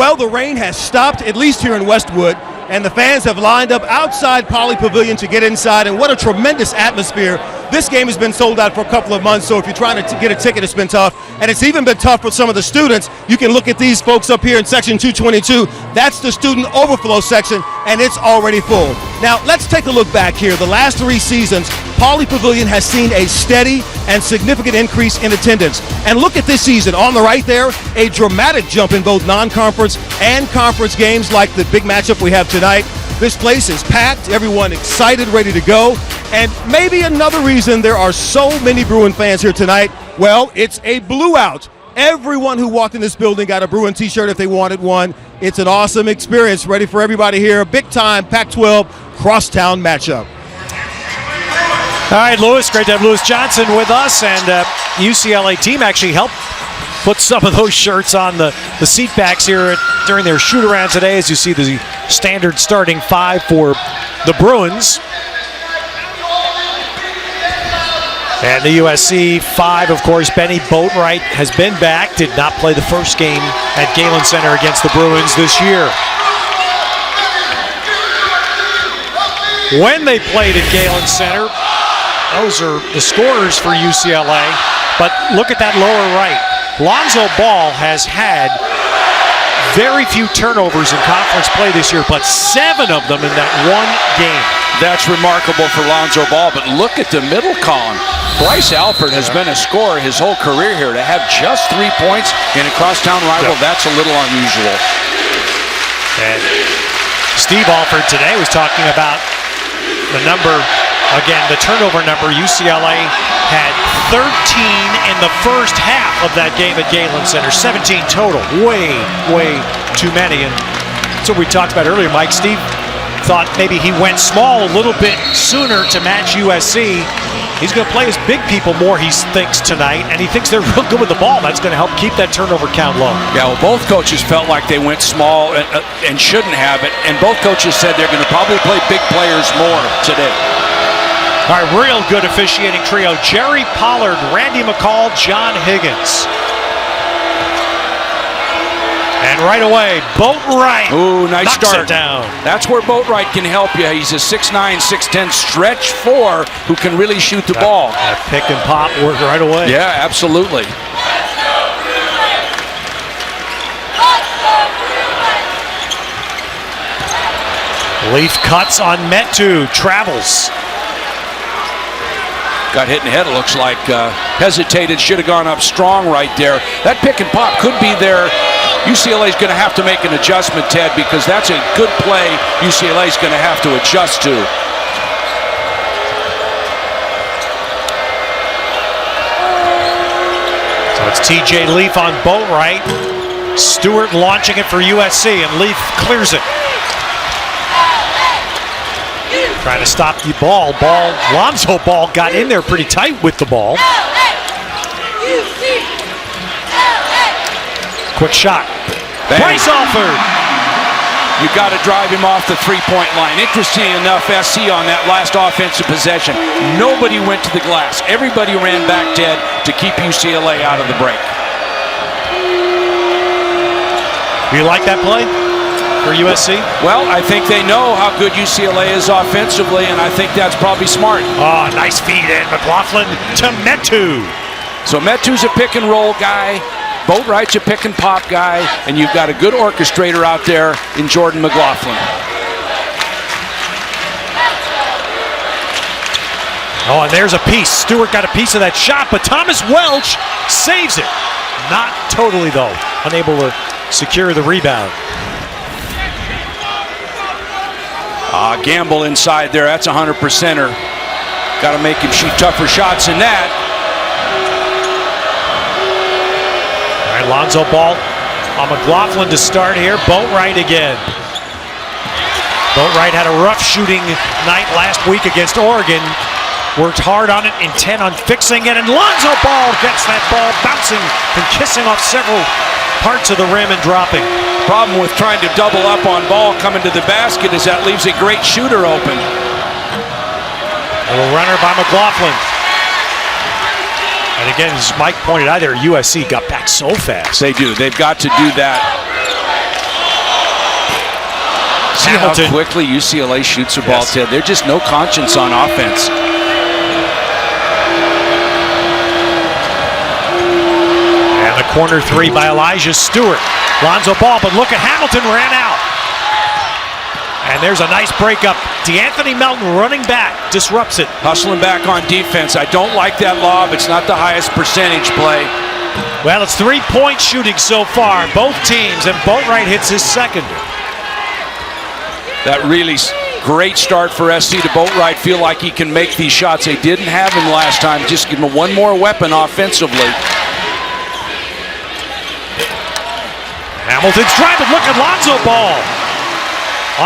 Well, the rain has stopped, at least here in Westwood, and the fans have lined up outside Poly Pavilion to get inside, and what a tremendous atmosphere. This game has been sold out for a couple of months, so if you're trying to get a ticket, it's been tough, and it's even been tough for some of the students. You can look at these folks up here in section 222. That's the student overflow section, and it's already full. Now, let's take a look back here. The last 3 seasons, Poly Pavilion has seen a steady and significant increase in attendance. And look at this season. On the right there, a dramatic jump in both non-conference and conference games like the big matchup we have tonight. This place is packed, everyone excited, ready to go. And maybe another reason there are so many Bruin fans here tonight, well, it's a blue out. Everyone who walked in this building got a Bruin t-shirt if they wanted one. It's an awesome experience, ready for everybody here. Big time Pac-12 crosstown matchup. All right, Lewis, great to have Lewis Johnson with us, and UCLA team actually helped put some of those shirts on the seat backs here during their shoot-around today, as you see the standard starting 5 for the Bruins. And the USC 5, of course, Benny Boatwright has been back, did not play the first game at Galen Center against the Bruins this year. When they played at Galen Center, those are the scorers for UCLA, but look at that lower right. Lonzo Ball has had very few turnovers in conference play this year, but 7 of them in that one game. That's remarkable for Lonzo Ball, but look at the middle column. Bryce Alford has been a scorer his whole career here. To have just 3 points in a crosstown rival, that's a little unusual. And Steve Alford today was talking about the number. Again, the turnover number, UCLA had 13 in the first half of that game at Galen Center, 17 total. Way too many. And that's what we talked about earlier, Mike. Steve thought maybe he went small a little bit sooner to match USC. He's going to play his big people more, he thinks, tonight, and he thinks they're real good with the ball. That's going to help keep that turnover count low. Yeah, well, both coaches felt like they went small and shouldn't have it, and both coaches said they're going to probably play big players more today. All right, real good officiating trio. Jerry Pollard, Randy McCall, John Higgins. And right away, Boatwright. Ooh, nice start. It down. That's where Boatwright can help you. He's a 6'9", 6'10", stretch 4 who can really shoot the ball. That pick and pop work right away. Yeah, absolutely. Leaf cuts on Metu, travels. Got hit in the head, it looks like. Hesitated, should have gone up strong right there. That pick and pop could be there. UCLA's going to have to make an adjustment, Ted, because that's a good play UCLA's going to have to adjust to. So it's TJ Leaf on Boatwright. Stewart launching it for USC, and Leaf clears it. Trying to stop the ball. Lonzo Ball got in there pretty tight with the ball. Quick shot. Bryce Alford. You got to drive him off the three-point line. Interesting enough, SC on that last offensive possession. Nobody went to the glass. Everybody ran back, Ted, to keep UCLA out of the break. Do you like that play for USC? Well, I think they know how good UCLA is offensively, and I think that's probably smart. Oh, nice feed in. McLaughlin to Metu. So Metu's a pick and roll guy. Boatwright's a pick and pop guy, and you've got a good orchestrator out there in Jordan McLaughlin. Oh, and there's a piece. Stewart got a piece of that shot, but Thomas Welch saves it. Not totally, though. Unable to secure the rebound. Gamble inside there. That's a 100%er. Got to make him shoot tougher shots than that. All right, Lonzo Ball on McLaughlin to start here. Boatwright again. Boatwright had a rough shooting night last week against Oregon. Worked hard on it, intent on fixing it, and Lonzo Ball gets that ball bouncing and kissing off several parts of the rim and dropping. Problem with trying to double up on Ball coming to the basket is that leaves a great shooter open. A little runner by McLaughlin. And again, as Mike pointed out there, USC got back so fast. They do. They've got to do that. See how quickly UCLA shoots the ball, Ted. There's just no conscience on offense. And the corner three by Elijah Stewart. Lonzo Ball, but look at Hamilton, ran out. And there's a nice breakup. DeAnthony Melton running back, disrupts it. Hustling back on defense. I don't like that lob. It's not the highest percentage play. Well, it's 3-point shooting so far, both teams, and Boatwright hits his second. That really great start for SC to Boatwright. Feel like he can make these shots. They didn't have him last time. Just give him one more weapon offensively. Hamilton's driving. Look at Lonzo Ball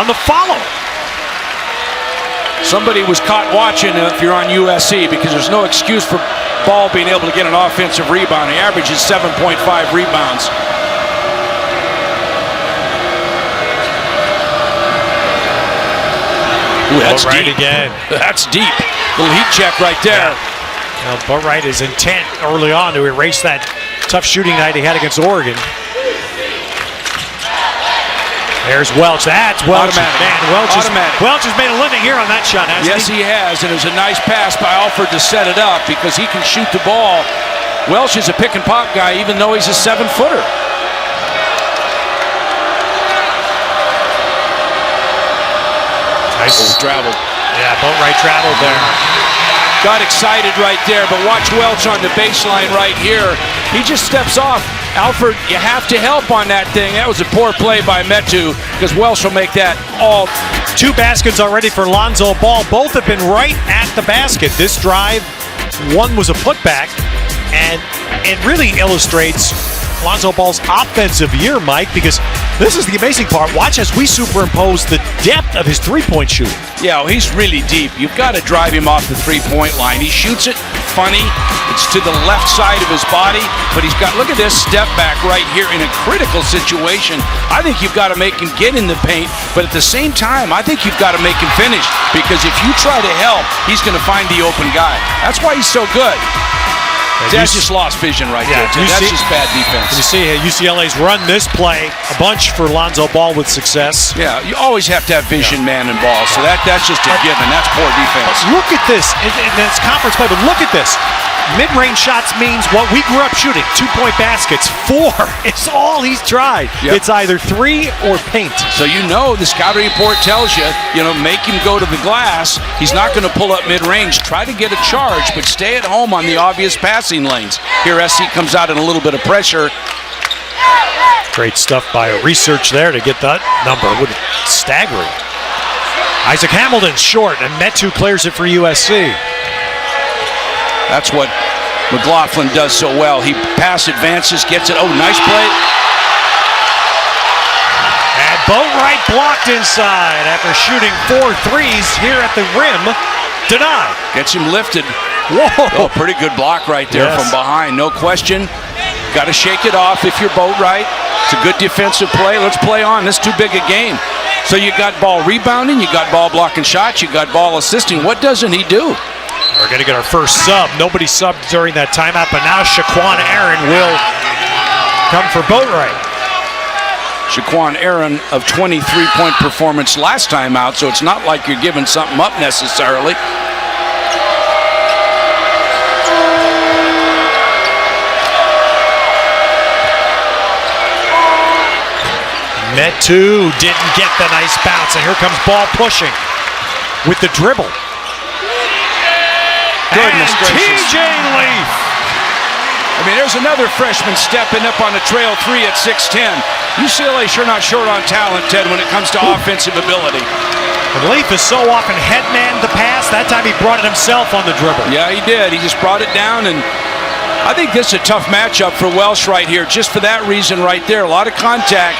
on the follow. Somebody was caught watching if you're on USC, because there's no excuse for Ball being able to get an offensive rebound. He averages 7.5 rebounds. Ooh, that's Boatwright deep. Again. That's deep. Little heat check right there. Yeah. Well, Boatwright is intent early on to erase that tough shooting night he had against Oregon. There's Welch. That's Welch. Automatic. Man, Welch has made a living here on that shot, hasn't Yes, he has, and it was a nice pass by Alford to set it up because he can shoot the ball. Welch is a pick and pop guy, even though he's a 7-footer. Nice. Oh, traveled. Yeah, Boatwright traveled there. Got excited right there, but watch Welch on the baseline right here. He just steps off. Alford, you have to help on that thing. That was a poor play by Metu, because Welch will make that all. 2 baskets already for Lonzo Ball. Both have been right at the basket. This drive, one was a putback, and it really illustrates Lonzo Ball's offensive year, Mike, because this is the amazing part. Watch as we superimpose the depth of his three-point shooting. Yeah, well, he's really deep. You've got to drive him off the three-point line. He shoots it funny. It's to the left side of his body, but he's got, look at this step back right here in a critical situation. I think you've got to make him get in the paint, but at the same time, I think you've got to make him finish, because if you try to help, he's going to find the open guy. That's why he's so good. That's just lost vision right there. That's just bad defense. You see UCLA's run this play a bunch for Lonzo Ball with success. Yeah, you always have to have vision, man, and ball. So that's just a given. That's poor defense. Look at this. And it's conference play, but look at this. Mid-range shots means what we grew up shooting. 2-point baskets. 4. It's all he's tried. Yep. It's either 3 or paint. So you know the scouting report tells you, make him go to the glass. He's not going to pull up mid-range. Try to get a charge, but stay at home on the obvious passing lanes. Here SC comes out in a little bit of pressure. Great stuff by research there to get that number. Staggering. Isaac Hamilton short, and Metu clears it for USC. That's what McLaughlin does so well. He pass advances, gets it. Oh, nice play. And Boatwright blocked inside after shooting 4 threes here at the rim. Denied. Gets him lifted. Whoa. Oh, pretty good block right there from behind. No question. Got to shake it off if you're Boatwright. It's a good defensive play. Let's play on. This is too big a game. So you got Ball rebounding, you got Ball blocking shots, you got Ball assisting. What doesn't he do? We're going to get our first sub. Nobody subbed during that timeout, but now Shaquan Aaron will come for Boatwright. Shaquan Aaron of 23-point performance last time out, so it's not like you're giving something up necessarily. Metu didn't get the nice bounce, and here comes Ball pushing with the dribble. Goodness gracious. TJ Leaf. I mean, there's another freshman stepping up on the trail 3 at 6'10". UCLA sure not short on talent, Ted, when it comes to offensive ability. And Leaf is so often headman the pass. That time he brought it himself on the dribble. Yeah, he did. He just brought it down, and I think this is a tough matchup for Welsh right here, just for that reason right there. A lot of contact.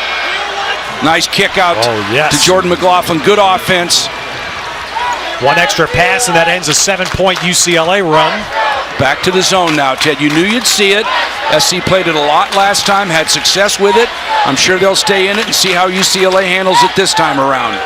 Nice kick out to Jordan McLaughlin. Good offense. One extra pass, and that ends a 7-point UCLA run. Back to the zone now, Ted. You knew you'd see it. SC played it a lot last time, had success with it. I'm sure they'll stay in it and see how UCLA handles it this time around.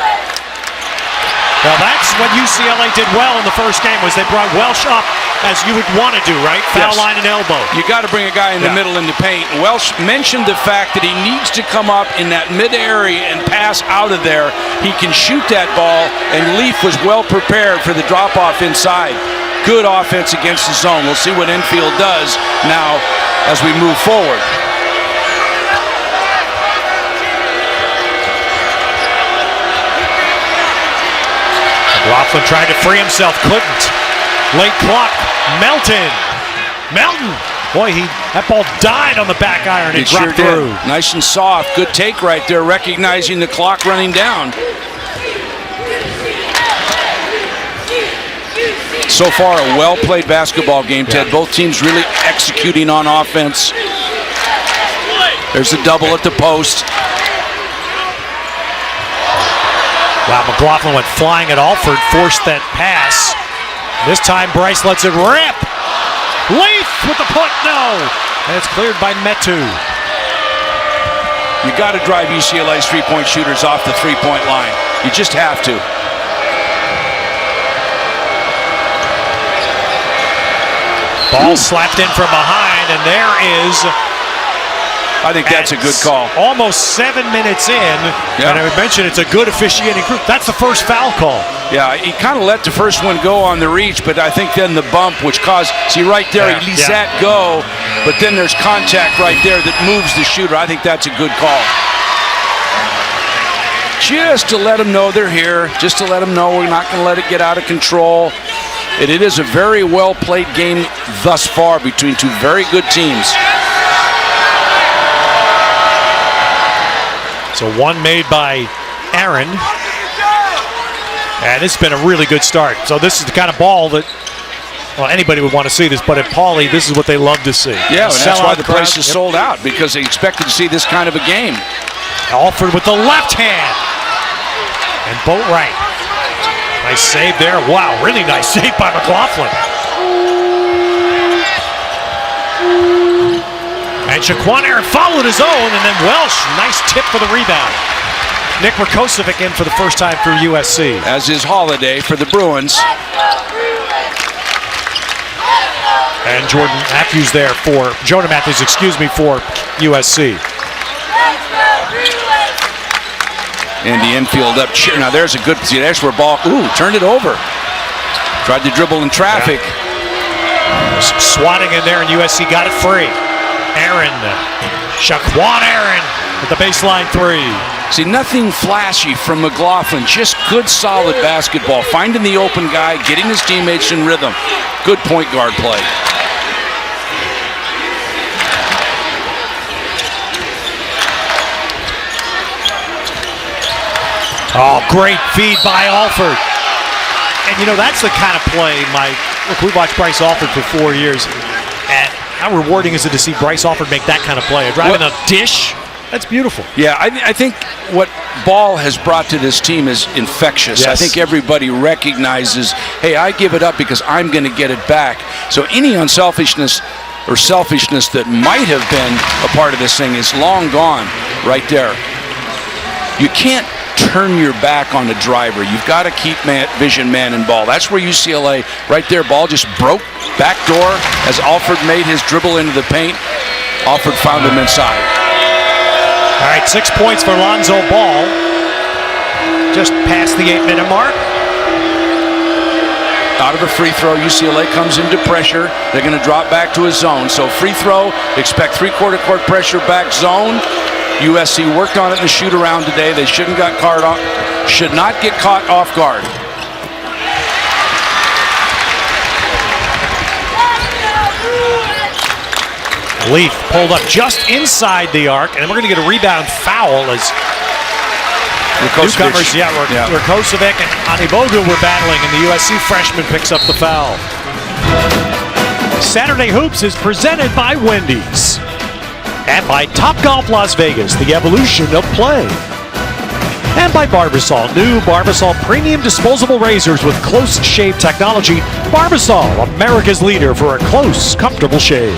Well, that's what UCLA did well in the first game, was they brought Welsh up as you would want to do, right? Foul line and elbow. You got to bring a guy in the middle in the paint. Welsh mentioned the fact that he needs to come up in that mid area and pass out of there. He can shoot that ball, and Leaf was well prepared for the drop-off inside. Good offense against the zone. We'll see what Enfield does now as we move forward. Laughlin tried to free himself, couldn't. Late clock, Melton. Boy, that ball died on the back iron and dropped through. Nice and soft, good take right there, recognizing the clock running down. So far, a well-played basketball game, Ted. Both teams really executing on offense. There's a double at the post. Wow, McLaughlin went flying at Alford, forced that pass. This time Bryce lets it rip. Leaf with the put, no. And it's cleared by Metu. You got to drive UCLA's three-point shooters off the three-point line. You just have to. Ball slapped in from behind, and there is... I think that's a good call. Almost 7 minutes in, and I would mention it's a good officiating group. That's the first foul call. Yeah, he kind of let the first one go on the reach, but I think then the bump, which caused, see right there, he lets that go, but then there's contact right there that moves the shooter. I think that's a good call. Just to let them know they're here, just to let them know we're not going to let it get out of control. And it is a very well-played game thus far between two very good teams. So one made by Aaron. And it's been a really good start. So this is the kind of ball that, well, anybody would want to see this, but at Pauley, this is what they love to see. Yeah, and that's why the place is sold out, because they expected to see this kind of a game. Alford with the left hand. And Boatwright. Nice save there. Wow, really nice save by McLaughlin. And Shaquan Aaron followed his own, and then Welsh, nice tip for the rebound. Nick Rakocevic in for the first time for USC. As is Holiday for the Bruins. And Jonah Matthews for USC. Andy Enfield up. Now there's a good, see, there's where ball, turned it over. Tried to dribble in traffic. Some swatting in there, and USC got it free. Shaquan Aaron with the baseline three. See, nothing flashy from McLaughlin, just good, solid basketball. Finding the open guy, getting his teammates in rhythm. Good point guard play. Oh, great feed by Alford. And, you know, that's the kind of play, Mike. Look, we've watched Bryce Alford for 4 years. And how rewarding is it to see Bryce Alford make that kind of play? Driving a dish, that's beautiful. Yeah, I think what Ball has brought to this team is infectious. I think everybody recognizes, hey, I give it up because I'm going to get it back. So any unselfishness or selfishness that might have been a part of this thing is long gone right there. You can't turn your back on the driver. You've got to keep vision man and ball. That's where UCLA, right there, ball just broke back door as Alford made his dribble into the paint. Alford found him inside. All right, 6 points for Lonzo Ball. Just past the 8-minute mark. Out of a free throw, UCLA comes into pressure. They're going to drop back to a zone. So free throw, expect three-quarter court pressure back zone. USC worked on it in the shoot around today. They should not get caught off guard. Leaf pulled up just inside the arc, and we're going to get a rebound foul as newcomers, Rakocevic and Anibogu were battling, and the USC freshman picks up the foul. Saturday Hoops is presented by Wendy's. And by Topgolf Las Vegas, the evolution of play. And by Barbasol, new Barbasol premium disposable razors with close shave technology. Barbasol, America's leader for a close, comfortable shave.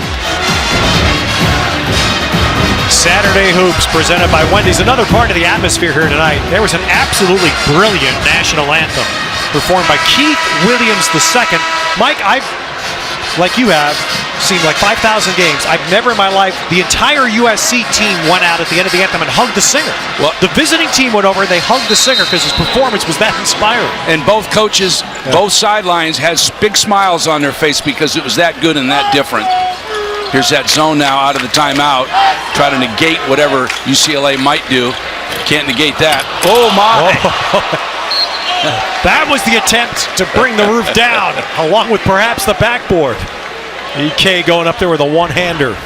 Saturday Hoops presented by Wendy's. Another part of the atmosphere here tonight. There was an absolutely brilliant national anthem performed by Keith Williams II. Mike, I've like you have, seen like 5,000 games. I've never in my life, the entire USC team went out at the end of the anthem and hugged the singer. Well, the visiting team went over and they hugged the singer because his performance was that inspiring. And both coaches, both sidelines, has big smiles on their face because it was that good and that different. Here's that zone now out of the timeout. Try to negate whatever UCLA might do. Can't negate that. Oh, my. That was the attempt to bring the roof down, along with perhaps the backboard. EK going up there with a one-hander.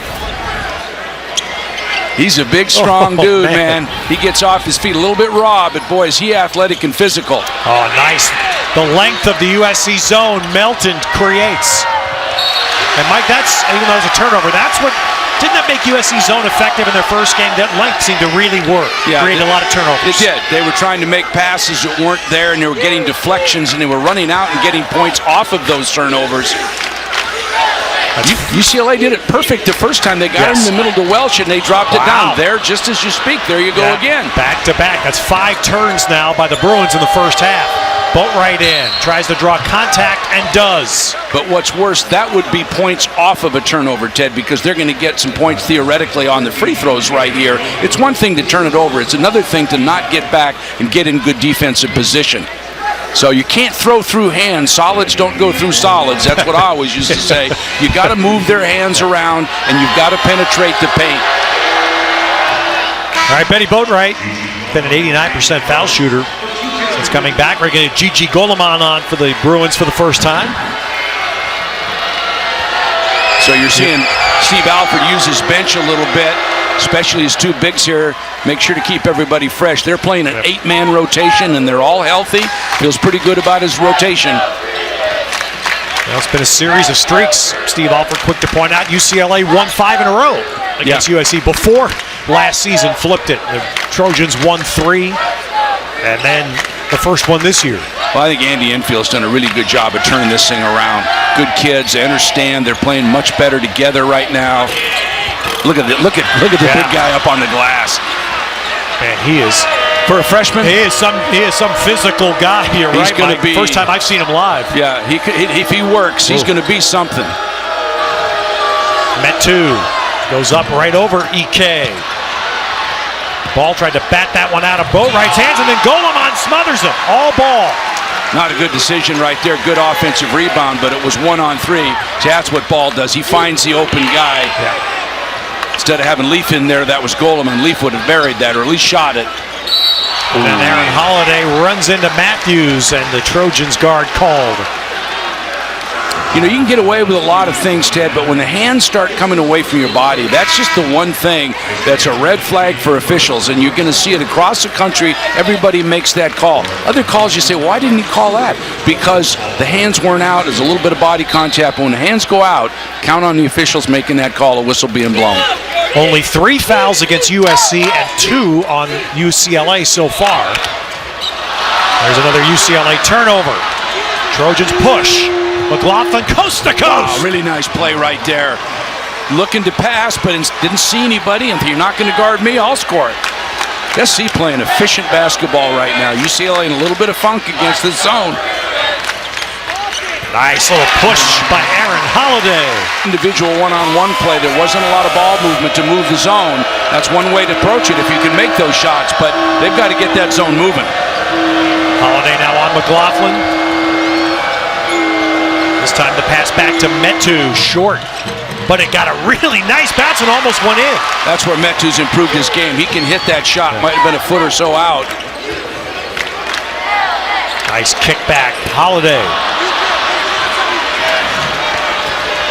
He's a big, strong dude, man. He gets off his feet a little bit raw, but boy, is he athletic and physical. Oh, nice. The length of the USC zone Melton creates. And Mike, that's, even though it was a turnover, that's what, didn't that make USC zone effective in their first game? That length seemed to really work. Yeah, created a lot of turnovers. It did. They were trying to make passes that weren't there, and they were getting deflections, and they were running out and getting points off of those turnovers. UCLA did it perfect the first time. They got it in the middle to Welch, and they dropped it down. There, just as you speak, there you go again. Back to back. That's 5 turns now by the Bruins in the first half. Boatwright in, tries to draw contact and does. But what's worse, that would be points off of a turnover, Ted, because they're going to get some points theoretically on the free throws right here. It's one thing to turn it over. It's another thing to not get back and get in good defensive position. So you can't throw through hands. Solids don't go through solids. That's what I always used to say. You got to move their hands around, and you've got to penetrate the paint. All right, Benny Boatwright, been an 89% foul shooter since coming back. We're going to get Gigi Goleman on for the Bruins for the first time. So you're seeing Steve Alford use his bench a little bit, especially his 2 bigs here. Make sure to keep everybody fresh. They're playing an 8-man rotation, and they're all healthy. Feels pretty good about his rotation. Well, it's been a series of streaks. Steve Alford, quick to point out, UCLA won 5 in a row against USC before last season flipped it. The Trojans won 3, and then the first one this year. Well, I think Andy Enfield's done a really good job of turning this thing around. Good kids, they understand they're playing much better together right now. Look at the big guy up on the glass. Man, he is, for a freshman, he is some physical guy here. He's right, going to be first time I've seen him live. Yeah, if he works, he's going to be something. Metu goes up right over EK. Ball tried to bat that one out of Boatwright's hands, and then Goleman smothers him. All ball. Not a good decision right there. Good offensive rebound, but it was 1-on-3. See, that's what Ball does. He finds the open guy. Yeah. Instead of having Leaf in there, that was Goleman. Leaf would have buried that, or at least shot it. And then Aaron Holiday runs into Matthews, and the Trojans guard called. You know, you can get away with a lot of things, Ted, but when the hands start coming away from your body, that's just the one thing that's a red flag for officials, and you're going to see it across the country. Everybody makes that call. Other calls, you say, why didn't he call that? Because the hands weren't out. There's a little bit of body contact. But when the hands go out, count on the officials making that call, a whistle being blown. Only 3 fouls against USC and 2 on UCLA so far. There's another UCLA turnover. Trojans push. McLaughlin coast to coast. Wow, really nice play right there. Looking to pass, but didn't see anybody. And if you're not going to guard me, I'll score it. SC playing efficient basketball right now. UCLA in a little bit of funk against the zone. Nice little push by Aaron Holiday. Individual one-on-one play. There wasn't a lot of ball movement to move the zone. That's one way to approach it if you can make those shots, but they've got to get that zone moving. Holiday now on McLaughlin. This time the pass back to Metu, short, but it got a really nice bounce and almost went in. That's where Metu's improved his game. He can hit that shot. Might have been a foot or so out. Nice kick back, Holiday.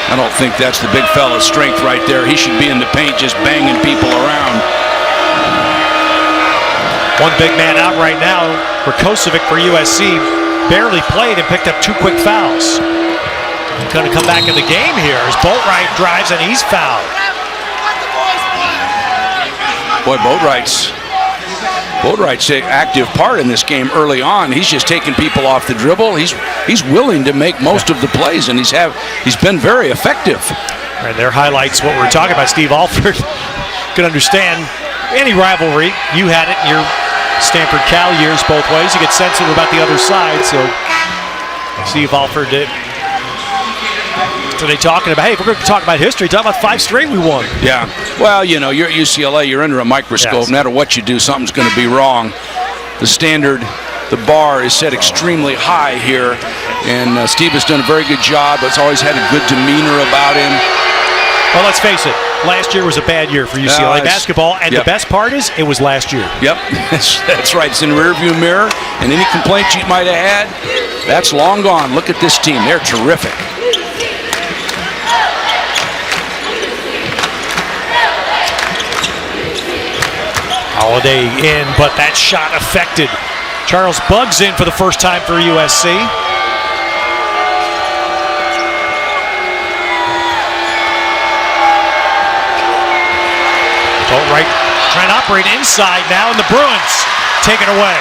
I don't think that's the big fella's strength right there. He should be in the paint just banging people around. One big man out right now. Rakocevic for USC barely played and picked up 2 quick fouls. Going to come back in the game here as Boatwright drives and he's fouled. Boy, Boatwright's an active part in this game early on. He's just taking people off the dribble. He's willing to make most of the plays, and he's been very effective. And their highlights what we're talking about. Steve Alford can understand any rivalry. You had it in your Stanford Cal years both ways. You get sensitive about the other side, so Steve Alford Are they talking about, hey, if we're going to talk about history, talk about 5 straight we won. Yeah. Well, you know, you're at UCLA, you're under a microscope. Yes. No matter what you do, something's going to be wrong. The standard, the bar is set extremely high here. And Steve has done a very good job. It's always had a good demeanor about him. Well, let's face it. Last year was a bad year for UCLA basketball, and the best part is it was last year. Yep, that's right. It's in the rearview mirror, and any complaints you might have had, that's long gone. Look at this team. They're terrific. Holiday in, but that shot affected. Charles Buggs in for the first time for USC. Boatwright trying to operate inside now, and the Bruins take it away.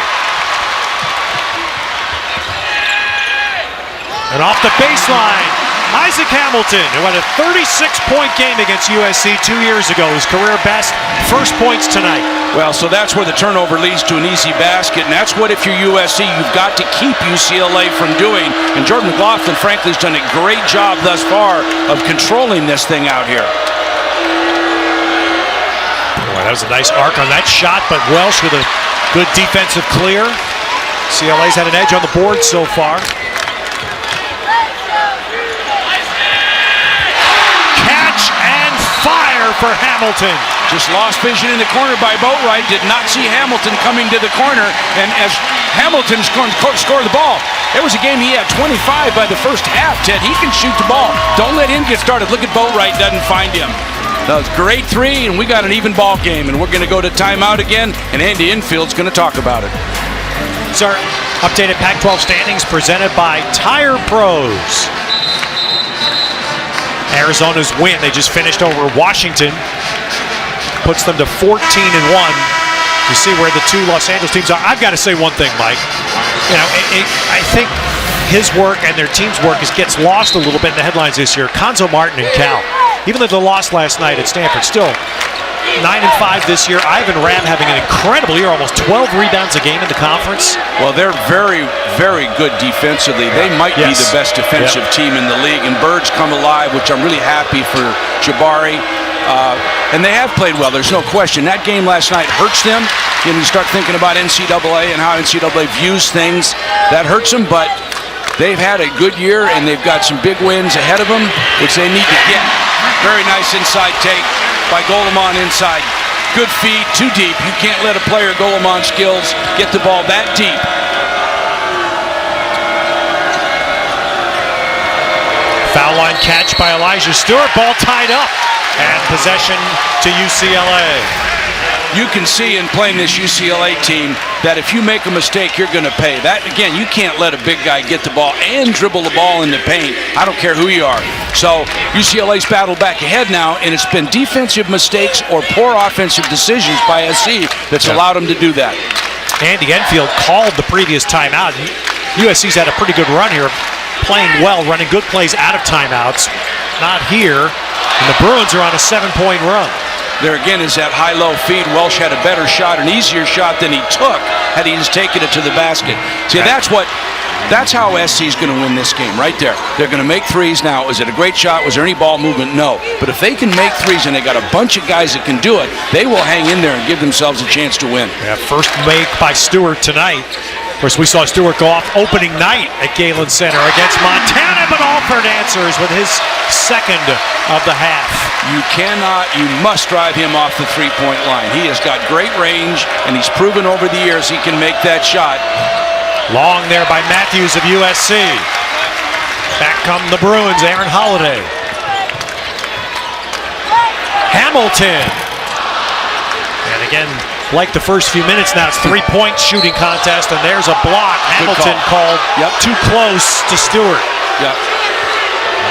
And off the baseline, Isaac Hamilton, who had a 36-point game against USC 2 years ago, his career best, first points tonight. Well, so that's where the turnover leads to an easy basket, and that's what, if you're USC, you've got to keep UCLA from doing. And Jordan McLaughlin, frankly, has done a great job thus far of controlling this thing out here. Boy, that was a nice arc on that shot, but Welsh with a good defensive clear. UCLA's had an edge on the board so far. Fire for Hamilton. Just lost vision in the corner by Boatwright. Did not see Hamilton coming to the corner. And as Hamilton's going to score the ball, it was a game he had 25 by the first half, Ted. He can shoot the ball. Don't let him get started. Look at Boatwright, doesn't find him. That was a great 3, and we got an even ball game. And we're going to go to timeout again, and Andy Infield's going to talk about it. These are updated Pac-12 standings presented by Tire Pros. Arizona's win, they just finished over Washington, puts them to 14-1. You see where the 2 Los Angeles teams are. I've got to say one thing, Mike. You know, I think his work and their team's work gets lost a little bit in the headlines this year. Konzo Martin and Cal, even though they lost last night at Stanford, still 9-5 this year. Ivan Rabb having an incredible year, almost 12 rebounds a game in the conference. Well, they're very, very good defensively. They might be the best defensive team in the league. And Bird's come alive, which I'm really happy for Jabari. And they have played well, there's no question. That game last night hurts them. You know, you start thinking about NCAA and how NCAA views things. That hurts them, but they've had a good year, and they've got some big wins ahead of them, which they need to get. Very nice inside take by Golemon inside. Good feed, too deep. You can't let a player Golemon's skills get the ball that deep. Foul line catch by Elijah Stewart. Ball tied up. And possession to UCLA. You can see in playing this UCLA team that if you make a mistake, you're going to pay. That, again, you can't let a big guy get the ball and dribble the ball in the paint. I don't care who you are. So UCLA's battled back ahead now, and it's been defensive mistakes or poor offensive decisions by SC that's allowed them to do that. Andy Enfield called the previous timeout. USC's had a pretty good run here, playing well, running good plays out of timeouts. Not here, and the Bruins are on a 7-point run. There again is that high-low feed. Welsh had a better shot, an easier shot than he took had he just taken it to the basket. See, that's how SC's going to win this game right there. They're going to make threes now. Is it a great shot? Was there any ball movement? No. But if they can make threes and they got a bunch of guys that can do it, they will hang in there and give themselves a chance to win. Yeah, first make by Stewart tonight. Of course, we saw Stewart go off opening night at Galen Center against Montana, but Alford answers with his second of the half. You must drive him off the three-point line. He has got great range, and he's proven over the years he can make that shot. Long there by Matthews of USC. Back come the Bruins, Aaron Holiday. Hamilton. And again, like the first few minutes now, it's 3-point shooting contest, and there's a block. Hamilton called too close to Stewart. Yep.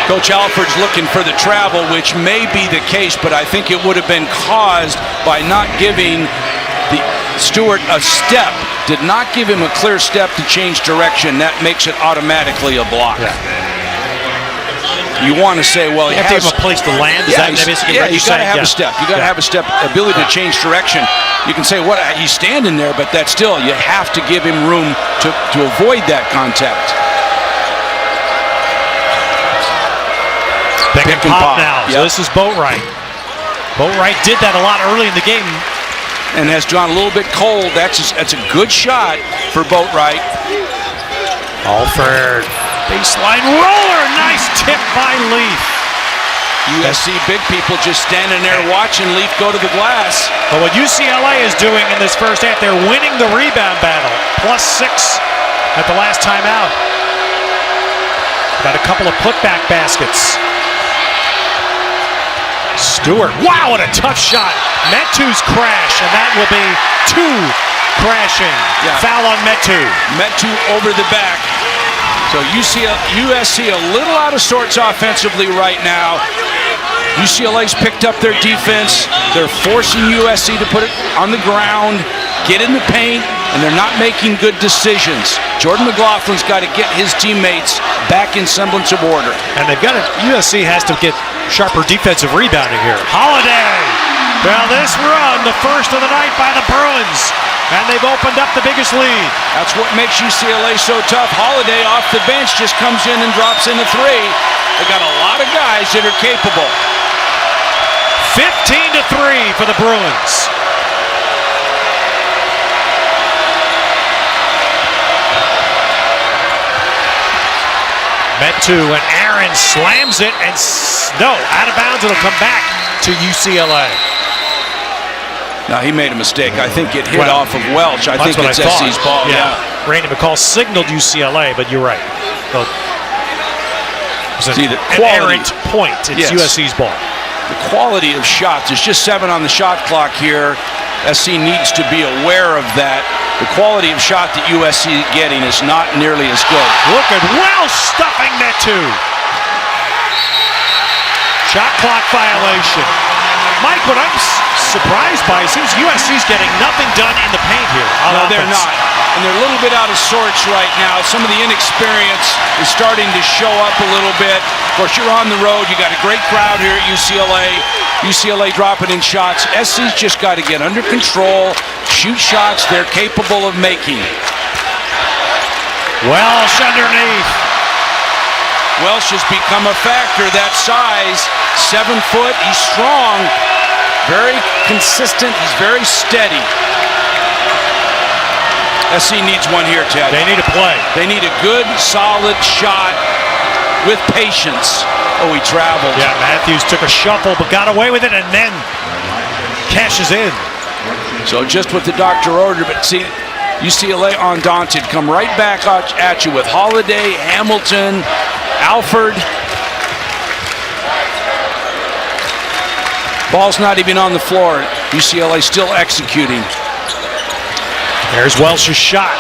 Coach Alford's looking for the travel, which may be the case, but I think it would have been caused by not giving the Stewart a step. Did not give him a clear step to change direction. That makes it automatically a block. Yeah. You want to say, well, you have to give him a place to land. You got to have a step. You got to have a step, ability to change direction. You can say, what, he's standing there, but that's still, you have to give him room to avoid that contact. pick and pop now. So this is Boatwright. Boatwright did that a lot early in the game. And has gone a little bit cold. That's a good shot for Boatwright. Alford, baseline roller, nice tip by Leaf. USC big people just standing there watching Leaf go to the glass. But what UCLA is doing in this first half, they're winning the rebound battle. +6 at the last timeout. Got a couple of putback baskets. Stewart, wow, what a tough shot. Metu's crash, and that will be 2 crashing. Yeah. Foul on Metu. Metu over the back. So USC a little out of sorts offensively right now. UCLA's picked up their defense. They're forcing USC to put it on the ground, get in the paint, and they're not making good decisions. Jordan McLaughlin's got to get his teammates back in semblance of order. And they've got to, USC has to get sharper defensive rebounding here. Holiday. Well, this run, the first of the night by the Bruins, and they've opened up the biggest lead. That's what makes UCLA so tough. Holiday off the bench just comes in and drops in a 3. They got a lot of guys that are capable. 15-3 for the Bruins. Metu and Aaron slams it, and no, out of bounds. It'll come back to UCLA. Now he made a mistake. I think it hit off of Welch. I think it's SC's ball. Yeah. Randy McCall signaled UCLA, but you're right. So, see the an errant point. It's USC's ball. The quality of shots. There's just 7 on the shot clock here. SC needs to be aware of that. The quality of shot that USC is getting is not nearly as good. Look at Welsh stuffing Metu. Shot clock violation. Mike, what I'm surprised by, it seems USC's getting nothing done in the paint here. No, they're not. And they're a little bit out of sorts right now. Some of the inexperience is starting to show up a little bit. Of course, you're on the road. You got a great crowd here at UCLA. UCLA dropping in shots. SC's just got to get under control, shoot shots they're capable of making. Welsh underneath. Welsh has become a factor. That size, 7 foot. He's strong, very consistent. He's very steady. SC needs one here, Ted. They need a play. They need a good, solid shot with patience. Oh, he traveled. Yeah, Matthews took a shuffle, but got away with it, and then cashes in. So just what the doctor ordered, but see, UCLA undaunted, come right back at you with Holiday, Hamilton, Alford. Ball's not even on the floor. UCLA still executing. There's Welsh's shot.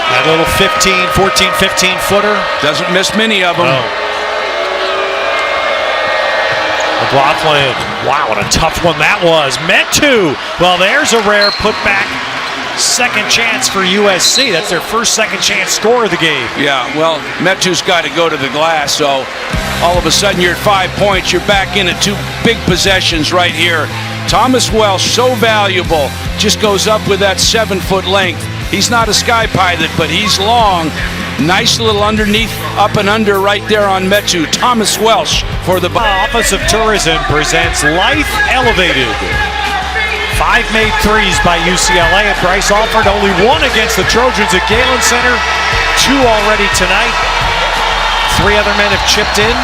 That little 15 footer. Doesn't miss many of them. No. McLaughlin. Wow, what a tough one that was. Metu. Well, there's a rare putback. Second chance for USC. That's their first second chance score of the game. Yeah, well, Metu's got to go to the glass, so all of a sudden you're at 5 points. You're back in at 2 big possessions right here. Thomas Welsh, so valuable, just goes up with that 7-foot length. He's not a sky pilot, but he's long. Nice little underneath, up and under right there on Metu. Thomas Welsh for the Office of Tourism presents Life Elevated. 5 made threes by UCLA, and Bryce Alford only 1 against the Trojans at Galen Center. 2 already tonight. 3 other men have chipped in.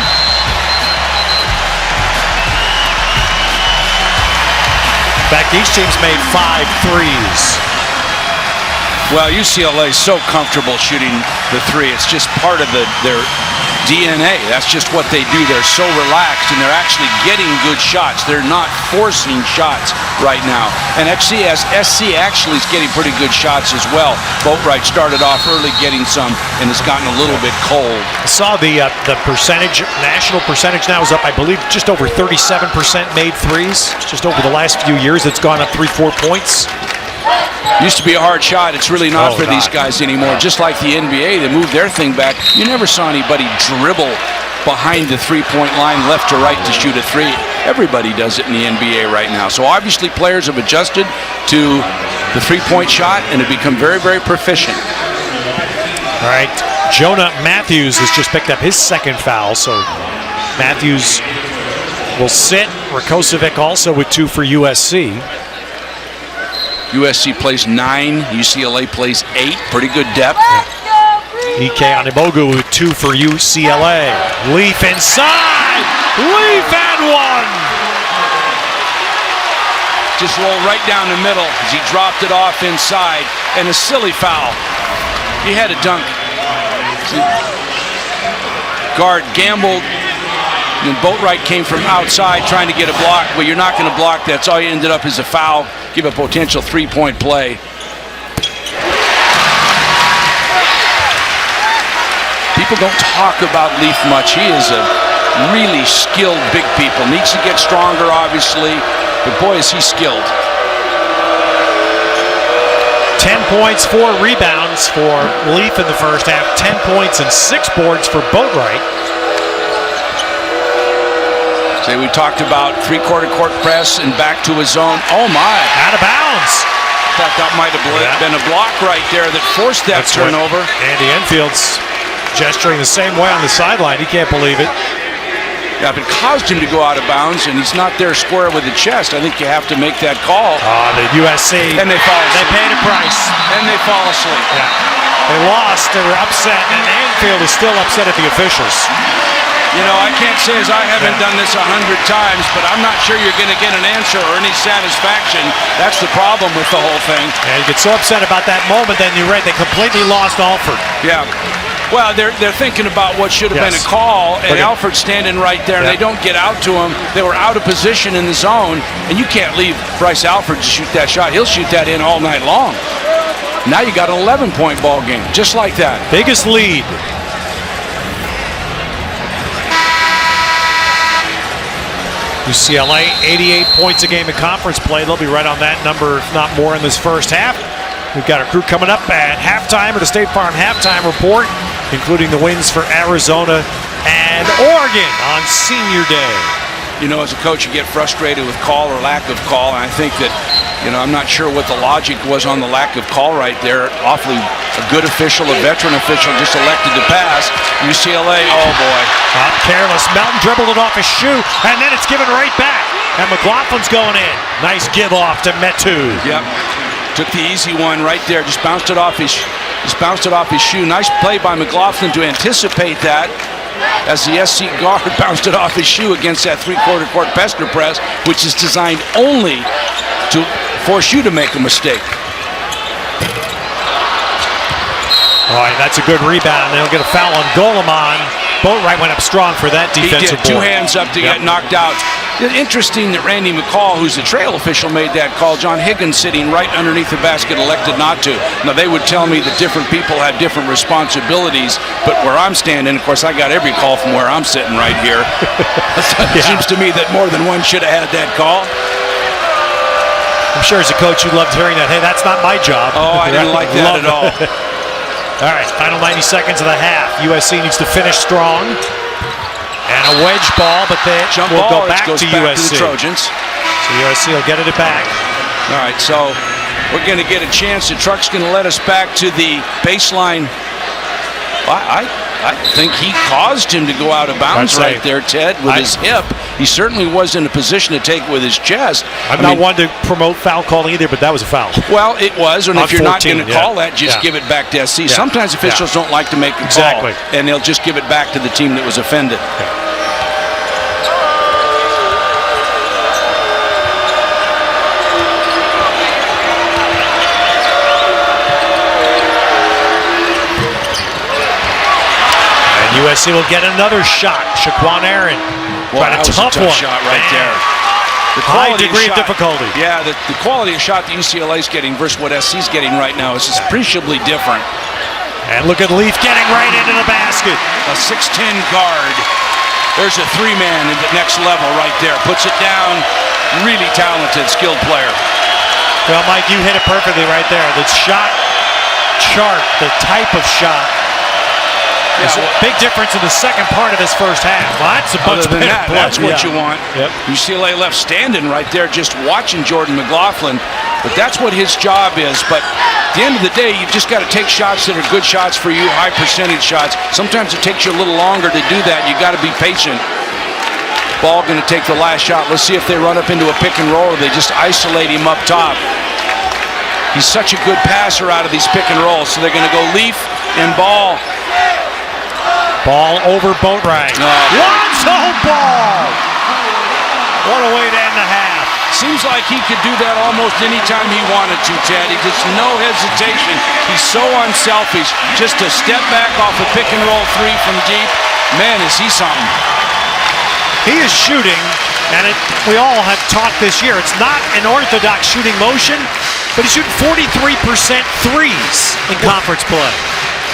In fact, each team's made 5 threes. Well, UCLA is so comfortable shooting the 3. It's just part of their DNA. That's just what they do. They're so relaxed, and they're actually getting good shots. They're not forcing shots right now. And SC actually is getting pretty good shots as well. Boatwright started off early getting some, and it's gotten a little bit cold. I saw the percentage, national percentage now is up, I believe, just over 37% made threes. Just over the last few years, it's gone up 3-4 points. Used to be a hard shot. It's really not for these guys anymore. Just like the NBA, they moved their thing back. You never saw anybody dribble behind the three-point line left to right to shoot a 3. Everybody does it in the NBA right now. So obviously players have adjusted to the three-point shot and have become very, very proficient. All right. Jonah Matthews has just picked up his second foul, so Matthews will sit. Rakocevic also with 2 for USC. USC plays 9, UCLA plays 8. Pretty good depth. Ike Animogu with 2 for UCLA. Leaf inside! Leaf and 1! Just roll right down the middle as he dropped it off inside. And a silly foul. He had a dunk. Guard gambled. And Boatwright came from outside trying to get a block, but you're not going to block that. So all you ended up is a foul. Give a potential 3-point play. People don't talk about Leaf much. He is a really skilled big people. Needs to get stronger, obviously, but boy, is he skilled. 10 points, 4 rebounds for Leaf in the first half. 10 points and 6 boards for Boatwright. Say we talked about 3/4 court press and back to his zone. Oh my! Out of bounds. Thought that might have been a block right there that forced that turnover. Andy Enfield's gesturing the same way on the sideline. He can't believe it. Yeah, but it caused him to go out of bounds, and he's not there square with the chest. I think you have to make that call. The USC. And they fall asleep. They paid a price. And they fall asleep. Yeah. They lost. They were upset, and Enfield is still upset at the officials. You know, I can't say as I haven't done this 100 times, but I'm not sure you're going to get an answer or any satisfaction. That's the problem with the whole thing. Yeah, you get so upset about that moment, then you're right. They completely lost Alford. Yeah. Well, they're thinking about what should have been a call, and Alford's standing right there, and they don't get out to him. They were out of position in the zone, and you can't leave Bryce Alford to shoot that shot. He'll shoot that in all night long. Now you got an 11-point ball game, just like that. Biggest lead. UCLA, 88 points a game in conference play. They'll be right on that number, if not more, in this first half. We've got our crew coming up at halftime, or the State Farm halftime report, including the wins for Arizona and Oregon on Senior Day. You know, as a coach, you get frustrated with call or lack of call, and I think that, you know, I'm not sure what the logic was on the lack of call right there. Awfully a good official, a veteran official, just elected to pass. UCLA, oh boy. Careless. Melton dribbled it off his shoe, and then it's given right back. And McLaughlin's going in. Nice give off to Metu. Yep. Took the easy one right there. Just bounced it off his shoe. Nice play by McLaughlin to anticipate that, as the SC guard bounced it off his shoe against that 3/4 court Pester press, which is designed only to force you to make a mistake. All right, that's a good rebound. They'll get a foul on Golemon. Boatwright went up strong for that defensive He did. 2 hands up to get knocked out. Interesting that Randy McCall, who's the trail official, made that call. John Higgins sitting right underneath the basket elected not to. Now, they would tell me that different people have different responsibilities, but where I'm standing, of course, I got every call from where I'm sitting right here. It seems to me that more than one should have had that call. I'm sure as a coach you loved hearing that. Hey, that's not my job. Oh, I didn't like that at all. All right, final 90 seconds of the half. USC needs to finish strong. And a wedge ball, but they will go back to USC. To the Trojans. So USC will get it back. All right, so we're going to get a chance. The truck's going to let us back to the baseline. I think he caused him to go out of bounds right there, Ted, with his hip. He certainly was in a position to take it with his chest. I'm not one to promote foul calling either, but that was a foul. Well, it was, and if you're not going to call that, just give it back to SC. Yeah. Sometimes officials don't like to make a call, and they'll just give it back to the team that was offended. USC will get another shot. Shaquan Aaron. Well, that was a tough shot right there. The high degree of difficulty. Yeah, the quality of shot that UCLA is getting versus what SC's getting right now is appreciably different. And look at Leaf getting right into the basket. A 6'10 guard. There's a 3-man at the next level right there. Puts it down. Really talented, skilled player. Well, Mike, you hit it perfectly right there. The shot chart, the type of shot. There's a big difference in the second part of this first half. Well, that's a bunch better that. Play. That's what you want. UCLA left standing right there just watching Jordan McLaughlin. But that's what his job is. But the end of the day, you just got to take shots that are good shots for you, high percentage shots. Sometimes it takes you a little longer to do that. You got to be patient. Ball going to take the last shot. Let's see if they run up into a pick and roll or they just isolate him up top. He's such a good passer out of these pick and rolls, so they're going to go Leaf and Ball. Ball over Boatwright. Lonzo Ball! What a way to end the half. Seems like he could do that almost any time he wanted to, Ted. He just no hesitation. He's so unselfish. Just a step back off a pick and roll three from deep. Man, is he something. He is shooting, and we all have talked this year. It's not an orthodox shooting motion, but he's shooting 43% threes in conference play.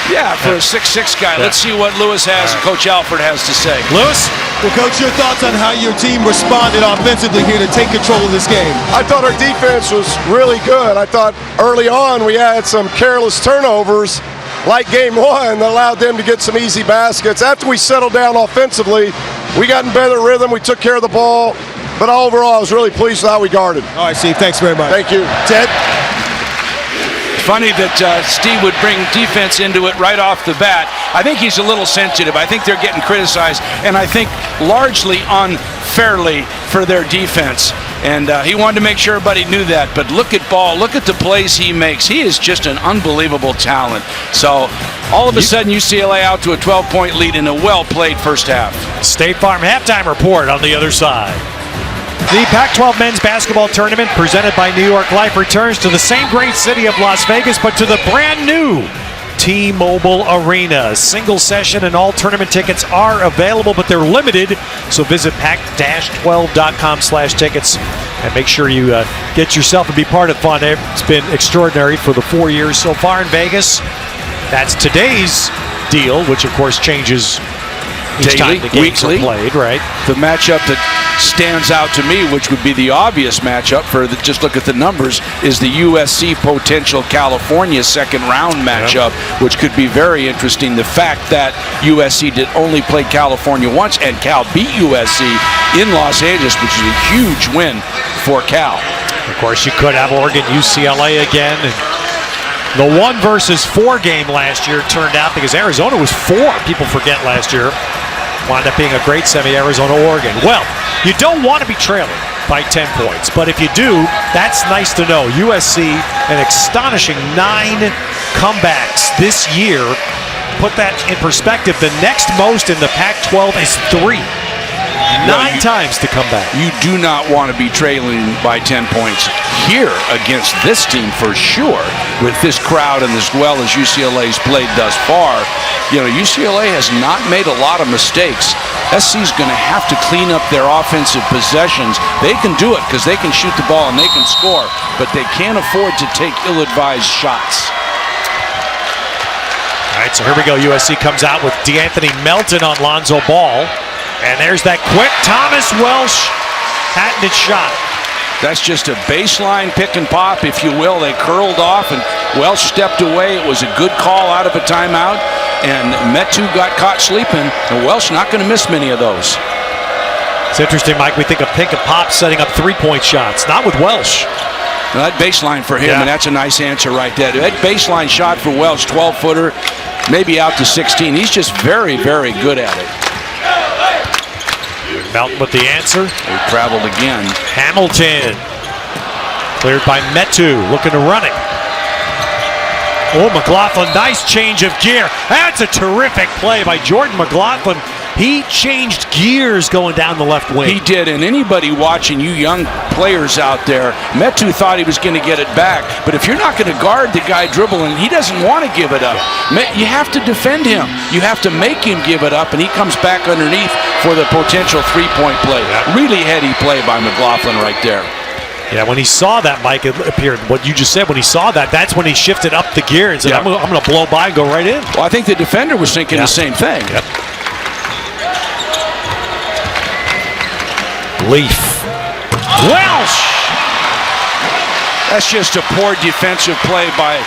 Yeah, for a 6'6" guy. Yeah. Let's see what Lewis has and Coach Alford has to say. Lewis? Well, Coach, your thoughts on how your team responded offensively here to take control of this game? I thought our defense was really good. I thought early on we had some careless turnovers, like game one, that allowed them to get some easy baskets. After we settled down offensively, we got in better rhythm. We took care of the ball. But overall, I was really pleased with how we guarded. All right, Steve, thanks very much. Thank you. Ted? Funny that Steve would bring defense into it right off the bat. I think he's a little sensitive. I think they're getting criticized, and I think largely unfairly for their defense. And he wanted to make sure everybody knew that. But look at Ball. Look at the plays he makes. He is just an unbelievable talent. So all of a sudden, UCLA out to a 12-point lead in a well-played first half. State Farm halftime report on the other side. The Pac-12 men's basketball tournament presented by New York Life returns to the same great city of Las Vegas, but to the brand new T-Mobile Arena. Single session and all tournament tickets are available, but they're limited. So visit pac-12.com/tickets and make sure you get yourself and be part of the fun. It's been extraordinary for the 4 years so far in Vegas. That's today's deal, which of course changes each time the games are played, right? The matchup that stands out to me, which would be the obvious matchup for just look at the numbers, is the USC potential California second round matchup, which could be very interesting. The fact that USC did only play California once and Cal beat USC in Los Angeles, which is a huge win for Cal. Of course, you could have Oregon, UCLA again. And the 1 versus 4 game last year turned out because Arizona was 4. People forget last year. Wound up being a great semi, Arizona-Oregon. Well, you don't want to be trailing by 10 points, but if you do, that's nice to know. USC, an astonishing 9 comebacks this year. Put that in perspective, the next most in the Pac-12 is 3. 9 times to come back. You do not want to be trailing by 10 points here against this team for sure, with this crowd and as well as UCLA's played thus far. You know, UCLA has not made a lot of mistakes. SC's going to have to clean up their offensive possessions. They can do it because they can shoot the ball and they can score, but they can't afford to take ill-advised shots. All right, so here we go. USC comes out with D'Anthony Melton on Lonzo Ball. And there's that quick Thomas Welsh patented shot. That's just a baseline pick and pop, if you will. They curled off and Welsh stepped away. It was a good call out of a timeout. And Metu got caught sleeping. And Welsh not going to miss many of those. It's interesting, Mike. We think of pick and pop setting up 3-point shots. Not with Welsh. Now that baseline for him, and that's a nice answer right there. That baseline shot for Welsh, 12-footer, maybe out to 16. He's just very, very good at it. Melton with the answer. He traveled again. Hamilton. Cleared by Metu, looking to run it. Oh, McLaughlin, nice change of gear. That's a terrific play by Jordan McLaughlin. He changed gears going down the left wing. He did, and anybody watching, you young players out there, Metu thought he was going to get it back, but if you're not going to guard the guy dribbling, he doesn't want to give it up. You have to defend him. You have to make him give it up, and he comes back underneath for the potential 3-point play. Really heady play by McLaughlin right there. Yeah, when he saw that, Mike, it appeared, what you just said, when he saw that, that's when he shifted up the gear and said, I'm going to blow by and go right in. Well, I think the defender was thinking the same thing. Yep. Leaf. Welsh! That's just a poor defensive play by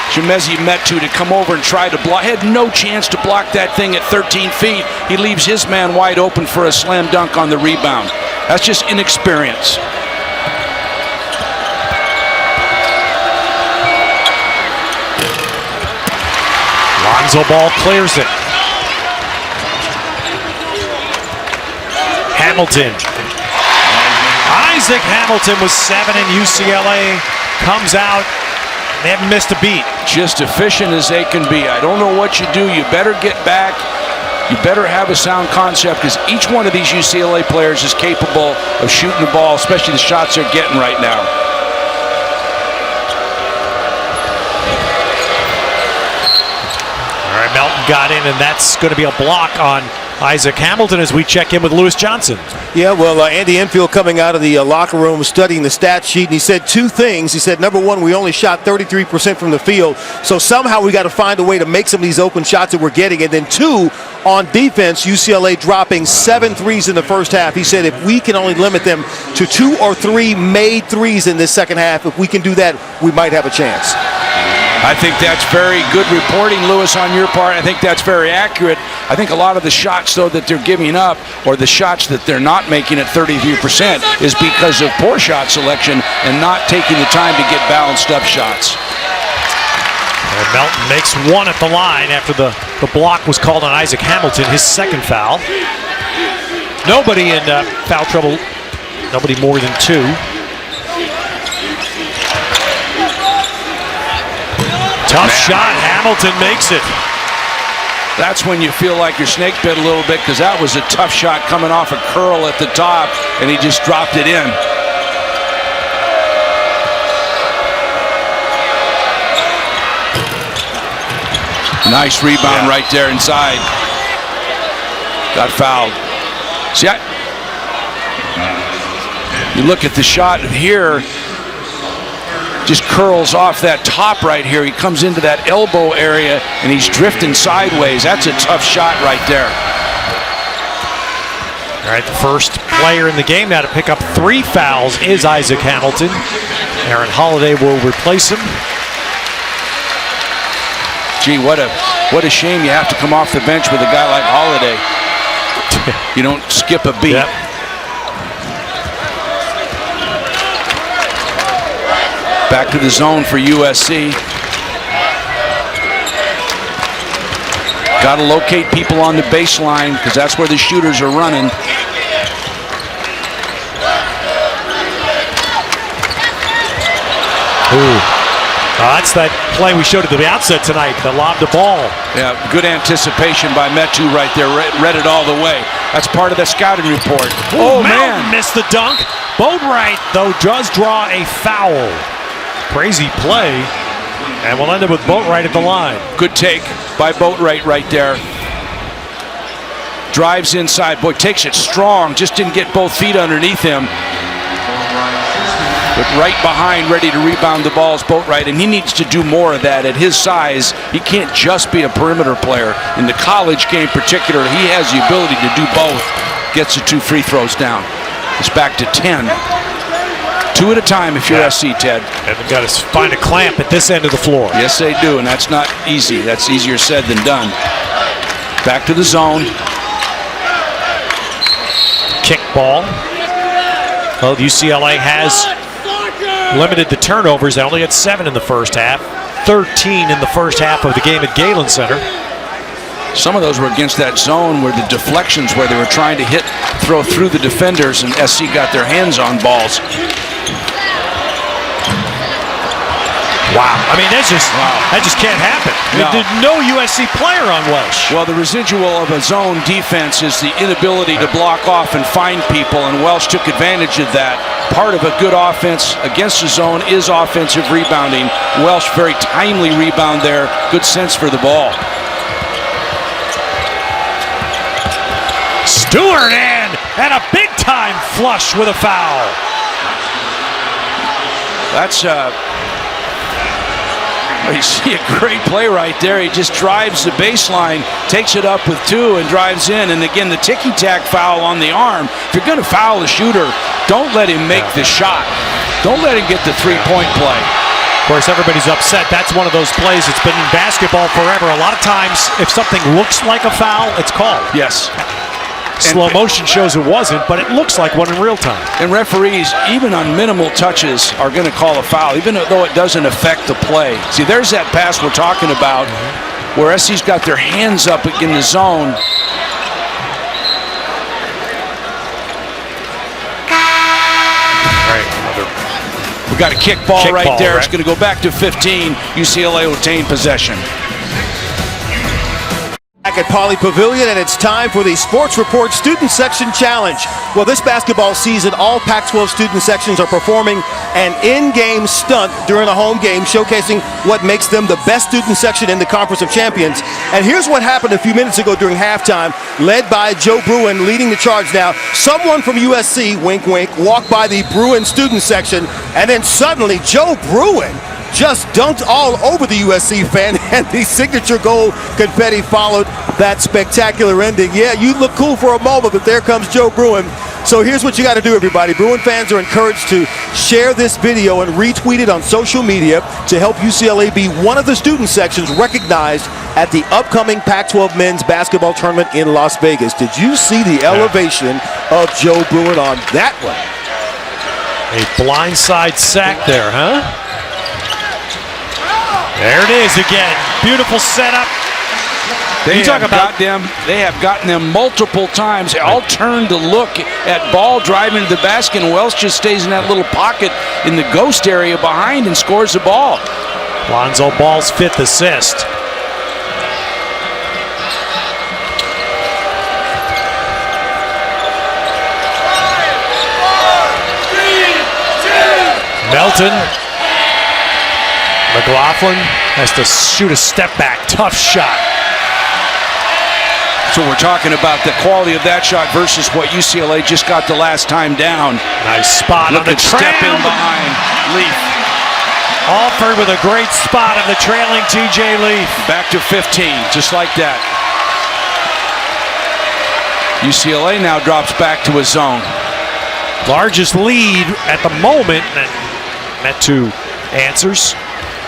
Chimezie Metu to come over and try to block. Had no chance to block that thing at 13 feet. He leaves his man wide open for a slam dunk on the rebound. That's just inexperience. Denzel Ball clears it. Hamilton. Isaac Hamilton was 7, and UCLA comes out. They haven't missed a beat. Just efficient as they can be. I don't know what you do. You better get back. You better have a sound concept, because each one of these UCLA players is capable of shooting the ball, especially the shots they're getting right now. All right, Melton got in, and that's going to be a block on Isaac Hamilton as we check in with Lewis Johnson. Yeah, well, Andy Enfield coming out of the locker room studying the stat sheet, and he said two things. He said, number one, we only shot 33% from the field, so somehow we got to find a way to make some of these open shots that we're getting. And then two, on defense, UCLA dropping 7 threes in the first half. He said if we can only limit them to 2 or 3 made threes in this second half, if we can do that, we might have a chance. I think that's very good reporting, Lewis, on your part. I think that's very accurate. I think a lot of the shots, though, that they're giving up, or the shots that they're not making at 33%, is because of poor shot selection and not taking the time to get balanced up shots. And Melton makes one at the line after the block was called on Isaac Hamilton, his second foul. Nobody in foul trouble, nobody more than 2. Tough shot, Hamilton makes it. That's when you feel like you're snake bit a little bit, because that was a tough shot coming off a curl at the top, and he just dropped it in. Nice rebound right there inside. Got fouled. See, you look at the shot here, just curls off that top right here. He comes into that elbow area, and he's drifting sideways. That's a tough shot right there. All right, the first player in the game now to pick up 3 fouls is Isaac Hamilton. Aaron Holiday will replace him. Gee, what a shame you have to come off the bench with a guy like Holiday. You don't skip a beat. Yep. Back to the zone for USC. Got to locate people on the baseline, because that's where the shooters are running. Ooh. That's that play we showed at the outset tonight, the lob the ball. Yeah, good anticipation by Metu right there. Read it all the way. That's part of the scouting report. Oh, man. Missed the dunk. Boatwright, though, does draw a foul. Crazy play. And we'll end up with Boatwright at the line. Good take by Boatwright right there. Drives inside. Boy, takes it strong. Just didn't get both feet underneath him. But right behind, ready to rebound the ball is Boatwright, and he needs to do more of that. At his size, he can't just be a perimeter player. In the college game particular, he has the ability to do both. Gets the 2 free throws down. It's back to 10. 2 at a time if you're SC, Ted. And they've got to find a clamp at this end of the floor. Yes, they do, and that's not easy. That's easier said than done. Back to the zone. Kick ball. Well, UCLA has limited the turnovers. They only had 7 in the first half, 13 in the first half of the game at Galen Center. Some of those were against that zone where the deflections, where they were trying to throw through the defenders, and SC got their hands on balls. Wow. I mean, that just can't happen. No. There's no USC player on Welsh. Well, the residual of a zone defense is the inability to block off and find people, and Welsh took advantage of that. Part of a good offense against the zone is offensive rebounding. Welsh, very timely rebound there. Good sense for the ball. Stewart and a big-time flush with a foul. That's you see a great play right there. He just drives the baseline, takes it up with 2, and drives in. And again, the ticky-tack foul on the arm. If you're going to foul a shooter, don't let him make the shot. Don't let him get the 3-point play. Of course, everybody's upset. That's one of those plays. It's been in basketball forever. A lot of times, if something looks like a foul, it's called. Yes. Slow motion shows it wasn't, but it looks like one in real time. And referees, even on minimal touches, are going to call a foul, even though it doesn't affect the play. See, there's that pass we're talking about. where SC's got their hands up in the zone. We got a kick ball right there. It's going to go back to 15. UCLA will obtain possession. Back at Pauley Pavilion, and it's time for the Sports Report Student Section Challenge. Well, this basketball season, all Pac-12 student sections are performing an in-game stunt during a home game, showcasing what makes them the best student section in the Conference of Champions. And here's what happened a few minutes ago during halftime, led by Joe Bruin leading the charge now. Someone from USC, wink, wink, walked by the Bruin student section, and then suddenly Joe Bruin just dunked all over the USC fan, and the signature goal confetti followed that spectacular ending. Yeah, you look cool for a moment, but there comes Joe Bruin. So here's what you got to do, everybody. Bruin fans are encouraged to share this video and retweet it on social media to help UCLA be one of the student sections recognized at the upcoming Pac-12 men's basketball tournament in Las Vegas. Did you see the elevation of Joe Bruin on that one? A blindside sack there, huh? There it is again. Beautiful setup. They have gotten them multiple times. They all turn to look at ball driving to the basket, and Wells just stays in that little pocket in the ghost area behind and scores the ball. Lonzo Ball's 5th assist. Melton. McLaughlin has to shoot a step back. Tough shot. So we're talking about the quality of that shot versus what UCLA just got the last time down. Nice spot on the step in behind Leaf. Alford with a great spot on the trailing TJ Leaf. Back to 15, just like that. UCLA now drops back to a zone. Largest lead at the moment, and Metu answers.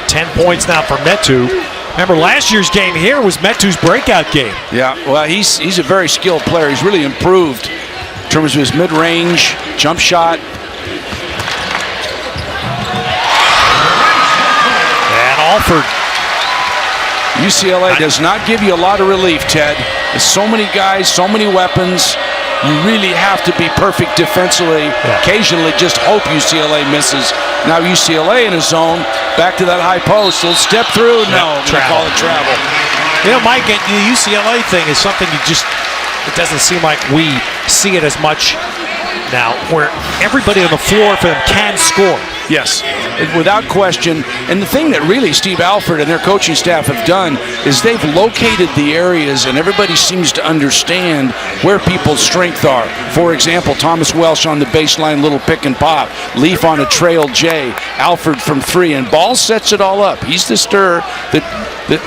10 points now for Metu. Remember, last year's game here was Metu's breakout game. Yeah, well, he's a very skilled player. He's really improved in terms of his mid-range, jump shot. And Alford. UCLA does not give you a lot of relief, Ted. There's so many guys, so many weapons. You really have to be perfect defensively. Yeah. Occasionally just hope UCLA misses. Now UCLA in a zone, back to that high post. They'll step through. No, they call it travel. You know, Mike, the UCLA thing is something it doesn't seem like we see it as much now, where everybody on the floor for them can score. Yes, without question. And the thing that really Steve Alford and their coaching staff have done is they've located the areas, and everybody seems to understand where people's strengths are. For example, Thomas Welsh on the baseline, little pick and pop. Leaf on a trail J. Alford from 3, and Ball sets it all up. He's the stir that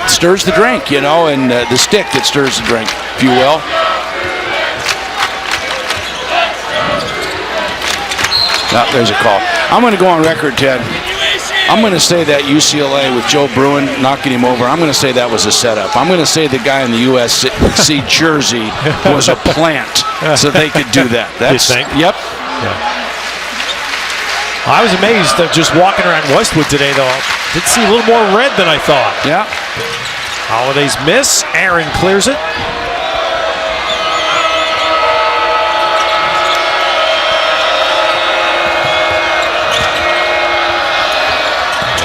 stirs the drink, you know, and the stick that stirs the drink, if you will. Oh, there's a call. I'm going to go on record, Ted. I'm going to say that UCLA with Joe Bruin knocking him over, I'm going to say that was a setup. I'm going to say the guy in the USC jersey was a plant so they could do that. That's, you think? Yep. Yeah. I was amazed that just walking around Westwood today, though. Did see a little more red than I thought. Yeah. Holiday's miss. Aaron clears it.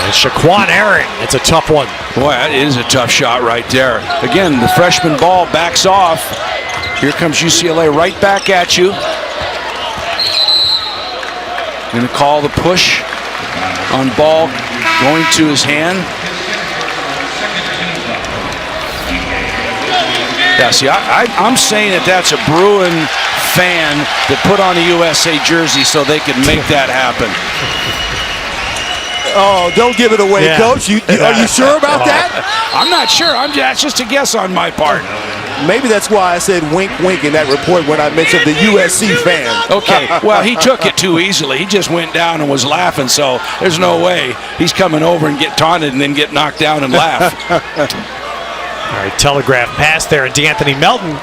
Shaquan Aaron, it's a tough one. Boy, that is a tough shot right there. Again, the freshman Ball backs off. Here comes UCLA right back at you. Going to call the push on Ball going to his hand. Yeah, see, I'm saying that's a Bruin fan that put on a USA jersey so they could make that happen. Oh, don't give it away, Coach. Are you sure about that? I'm not sure. That's just a guess on my part. Maybe that's why I said wink, wink in that report when I mentioned the USC fan. Okay, well, he took it too easily. He just went down and was laughing, so there's no way he's coming over and get taunted and then get knocked down and laugh. All right, telegraph pass there, and D'Anthony Melton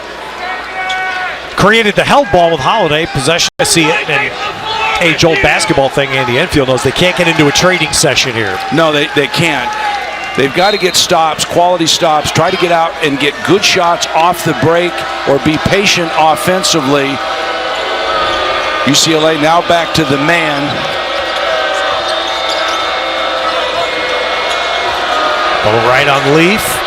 created the held ball with Holiday. Possession. I see it, and age-old basketball thing Andy Enfield knows they can't get into a trading session here. No, they can't. They've got to get stops, quality stops, try to get out and get good shots off the break or be patient offensively. UCLA now back to the man. Ball right on Leaf.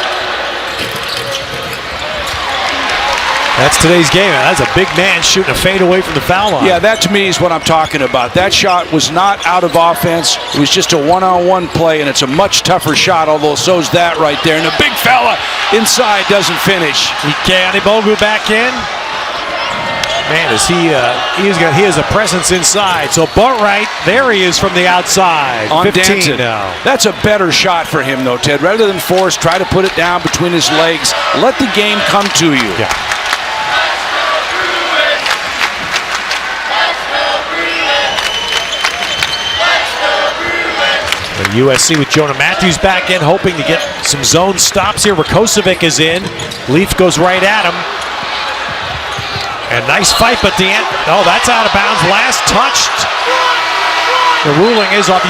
That's today's game. That's a big man shooting a fade away from the foul line. Yeah, that to me is what I'm talking about. That shot was not out of offense. It was just a one-on-one play, and it's a much tougher shot, although so's that right there. And a big fella inside doesn't finish. Ike Bogu back in. Man, he has a presence inside. So Boatwright, there he is from the outside. On 15 Danton. now. That's a better shot for him, though, Ted. Rather than force, try to put it down between his legs. Let the game come to you. Yeah. USC with Jonah Matthews back in, hoping to get some zone stops here. Rakocevic is in. Leaf goes right at him. And nice fight, but the end. Oh, that's out of bounds. Last touched. The ruling is off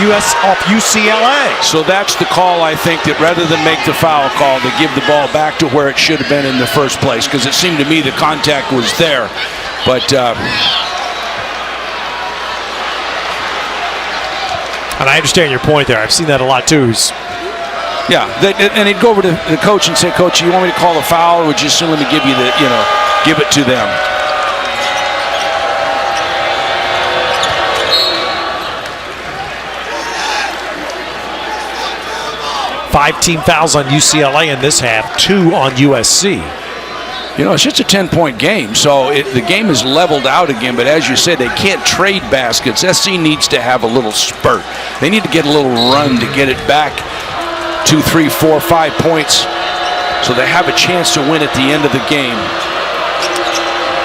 UCLA. So that's the call, I think, that rather than make the foul call, they give the ball back to where it should have been in the first place, because it seemed to me the contact was there. But and I understand your point there. I've seen that a lot too. yeah, and he'd go over to the coach and say, "Coach, you want me to call the foul, or would you still let me give you the, give it to them?" Five team fouls on UCLA in this half, 2 on USC. It's just a 10-point game, so the game is leveled out again. But as you said, they can't trade baskets. SC needs to have a little spurt. They need to get a little run to get it back 2, 3, 4, 5 points, so they have a chance to win at the end of the game.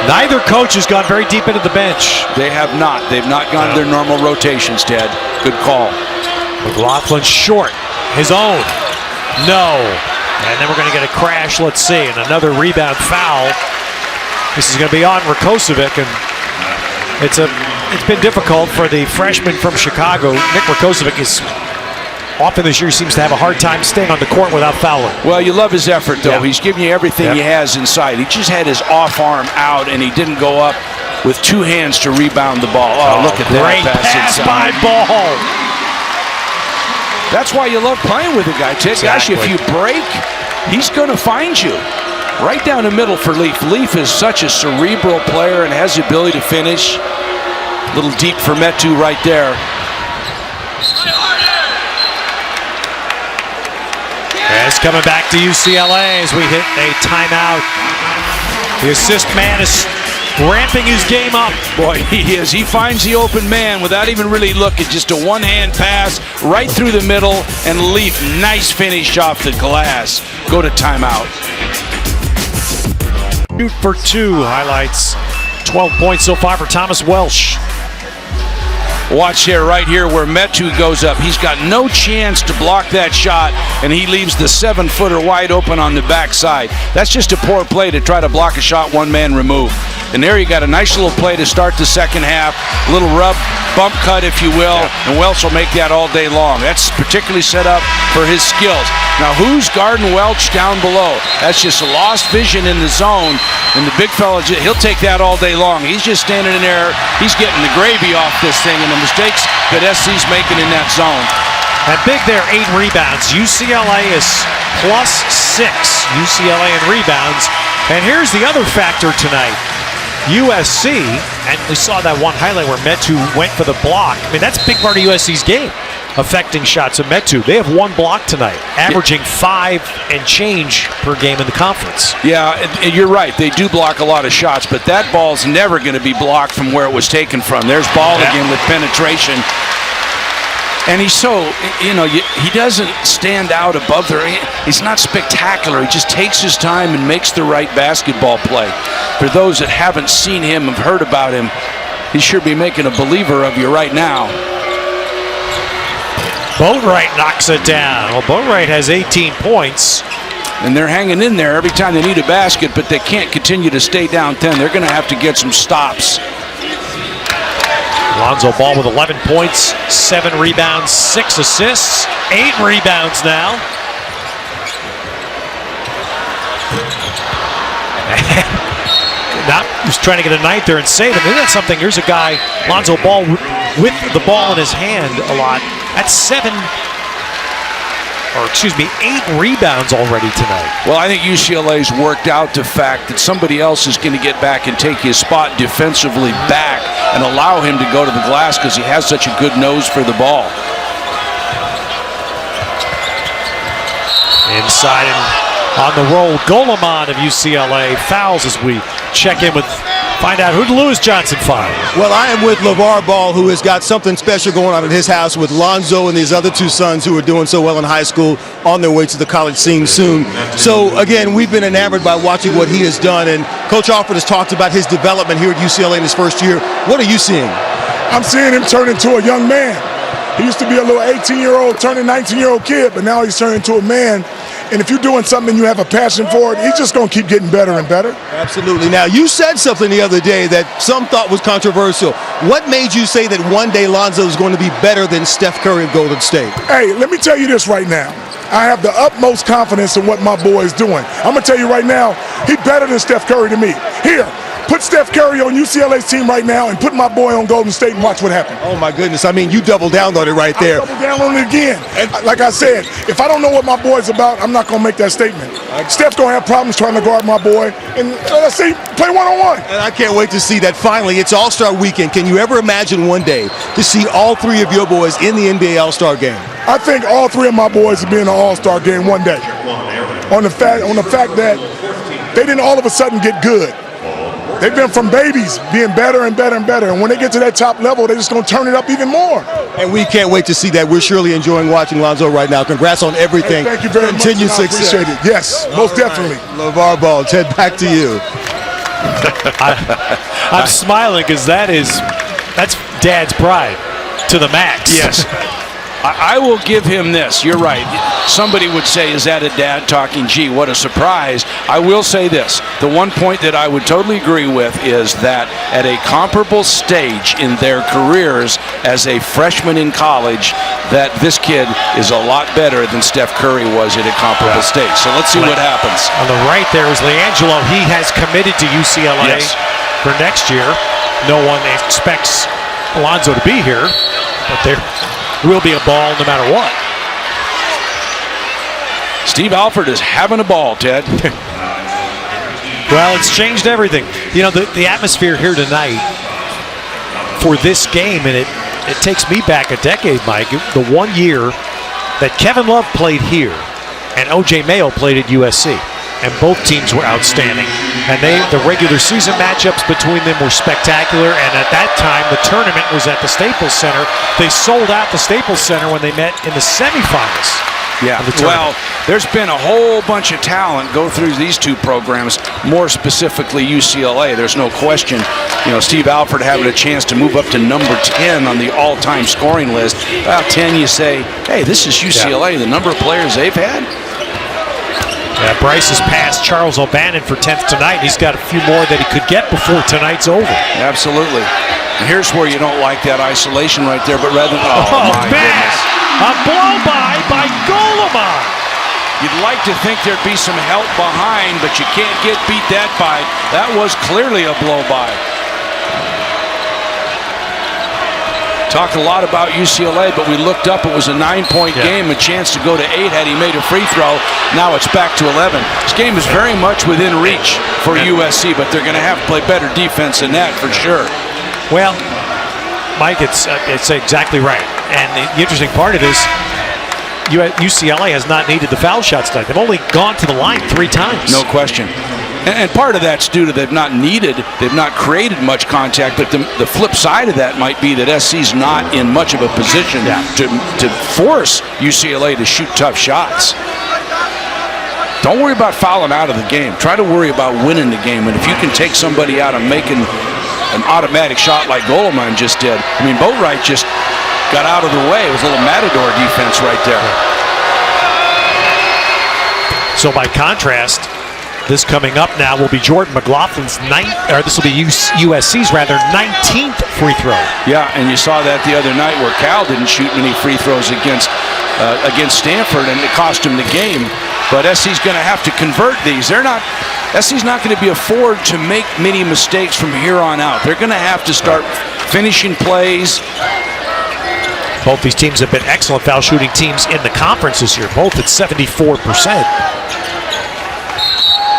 Neither coach has gone very deep into the bench. They have not. They've not gone to their normal rotations, Ted. Good call. McLaughlin short. His own. No. And then we're going to get a crash. Let's see. And another rebound foul. This is going to be on Rakocevic. And it's been difficult for the freshman from Chicago. Nick Rakocevic is often this year seems to have a hard time staying on the court without fouling. Well, you love his effort, though. Yeah. He's giving you everything he has inside. He just had his off arm out, and he didn't go up with 2 hands to rebound the ball. Oh, look at that great pass inside. by Ball. That's why you love playing with a guy, Ted. Gosh, if you break, he's going to find you. Right down the middle for Leaf. Leaf is such a cerebral player and has the ability to finish. A little deep for Metu right there. It's coming back to UCLA as we hit a timeout. The assist man is ramping his game up. Boy, he is. He finds the open man without even really looking. Just a one-hand pass right through the middle, and Leaf, nice finish off the glass. Go to timeout. Shoot for 2 highlights. 12 points so far for Thomas Welsh. Watch here, right here, where Metu goes up. He's got no chance to block that shot, and he leaves the 7-footer wide open on the backside. That's just a poor play to try to block a shot one man removed. And there you got a nice little play to start the second half. A little rub, bump cut, if you will, and Welch will make that all day long. That's particularly set up for his skills. Now, who's guarding Welch down below? That's just a lost vision in the zone, and the big fella, he'll take that all day long. He's just standing in there. He's getting the gravy off this thing, and the mistakes that SC's making in that zone. And big there, 8 rebounds. UCLA is +6. UCLA in rebounds. And here's the other factor tonight. USC, and we saw that one highlight where Metu went for the block. I mean, that's a big part of USC's game, affecting shots of Metu. They have 1 block tonight, averaging 5 and change per game in the conference. Yeah, and you're right. They do block a lot of shots, but that ball's never going to be blocked from where it was taken from. There's Ball again with penetration. And he's so, he doesn't stand out above there. He's not spectacular. He just takes his time and makes the right basketball play. For those that haven't seen him, have heard about him, he should be making a believer of you right now. Boatwright knocks it down. Well, Boatwright has 18 points. And they're hanging in there every time they need a basket, but they can't continue to stay down 10. They're going to have to get some stops. Lonzo Ball with 11 points, 7 rebounds, 6 assists, 8 rebounds now. Not just trying to get a ninth there and save it. Isn't that something? Here's a guy, Lonzo Ball, with the ball in his hand a lot. That's 8 rebounds already tonight. Well, I think UCLA's worked out the fact that somebody else is going to get back and take his spot defensively back and allow him to go to the glass because he has such a good nose for the ball. Inside and on the roll, Golemon of UCLA fouls as we check in with, find out who Lewis Johnson fouled. Well, I am with LeVar Ball, who has got something special going on in his house with Lonzo and these other two sons who are doing so well in high school, on their way to the college scene soon. So, again, we've been enamored by watching what he has done, and Coach Alford has talked about his development here at UCLA in his first year. What are you seeing? I'm seeing him turn into a young man. He used to be a little 18-year-old, turning 19-year-old kid, but now he's turning into a man. And if you're doing something you have a passion for it, he's just going to keep getting better and better. Absolutely. Now, you said something the other day that some thought was controversial. What made you say that one day Lonzo is going to be better than Steph Curry of Golden State? Hey, let me tell you this right now. I have the utmost confidence in what my boy is doing. I'm going to tell you right now, he's better than Steph Curry to me. Here, put Steph Curry on UCLA's team right now and put my boy on Golden State and watch what happens. Oh, my goodness. I mean, you double down on it right there. I'll double down on it again. And like I said, if I don't know what my boy's about, I'm not going to make that statement. Steph's going to have problems trying to guard my boy. And let's see, play one-on-one. And I can't wait to see that finally. It's All-Star Weekend. Can you ever imagine one day to see all three of your boys in the NBA All-Star Game? I think all three of my boys will be in the All-Star Game one day. On the fact that they didn't all of a sudden get good. They've been from babies being better and better and better. And when they get to that top level, they're just going to turn it up even more. And we can't wait to see that. We're surely enjoying watching Lonzo right now. Congrats on everything. Hey, thank you very much. Continued success. I appreciate it. Yes, most definitely. LeVar Ball, Ted, back to you. I'm smiling because that's Dad's pride to the max. Yes. I will give him this. You're right. Somebody would say, is that a dad talking? Gee, what a surprise. I will say this. The one point that I would totally agree with is that at a comparable stage in their careers as a freshman in college, that this kid is a lot better than Steph Curry was at a comparable stage. So let's see what happens. On the right there is Leangelo. He has committed to UCLA for next year. No one expects Alonzo to be here, but there will be a ball no matter what. Steve Alford is having a ball, Ted. Well, it's changed everything. You know, the atmosphere here tonight for this game, and it takes me back a decade, Mike. The 1 year that Kevin Love played here and O.J. Mayo played at USC. And both teams were outstanding. And the regular season matchups between them were spectacular. And at that time, the tournament was at the Staples Center. They sold out the Staples Center when they met in the semifinals. Yeah, well, there's been a whole bunch of talent go through these two programs, more specifically UCLA. There's no question. You know, Steve Alford having a chance to move up to number 10 on the all-time scoring list. About 10, you say, hey, this is UCLA, the number of players they've had. Yeah, Bryce has passed Charles O'Bannon for 10th tonight. He's got a few more that he could get before tonight's over. Absolutely. And here's where you don't like that isolation right there, but rather than, oh my goodness. A blow-by Golemon. You'd like to think there'd be some help behind, but you can't get beat that by. That was clearly a blow-by. Talk a lot about UCLA, but we looked up. It was a 9-point game, a chance to go to 8 had he made a free throw. Now it's back to 11. This game is very much within reach for USC, but they're going to have to play better defense than that for sure. Well, Mike, it's exactly right. And the interesting part of this, UCLA has not needed the foul shots tonight. They've only gone to the line 3 times. No question. And part of that's due to they've not created much contact, but the flip side of that might be that SC's not in much of a position to force UCLA to shoot tough shots. Don't worry about fouling out of the game. Try to worry about winning the game. And if you can take somebody out of making an automatic shot like Golemon just did. I mean, Boatwright just got out of the way. It was a little Matador defense right there. So by contrast, this coming up now will be Jordan McLaughlin's this will be USC's 19th free throw. Yeah, and you saw that the other night where Cal didn't shoot many free throws against Stanford, and it cost him the game. But SC's going to have to convert these. SC's not going to be afforded to make many mistakes from here on out. They're going to have to start finishing plays. Both these teams have been excellent foul shooting teams in the conference this year, both at 74%.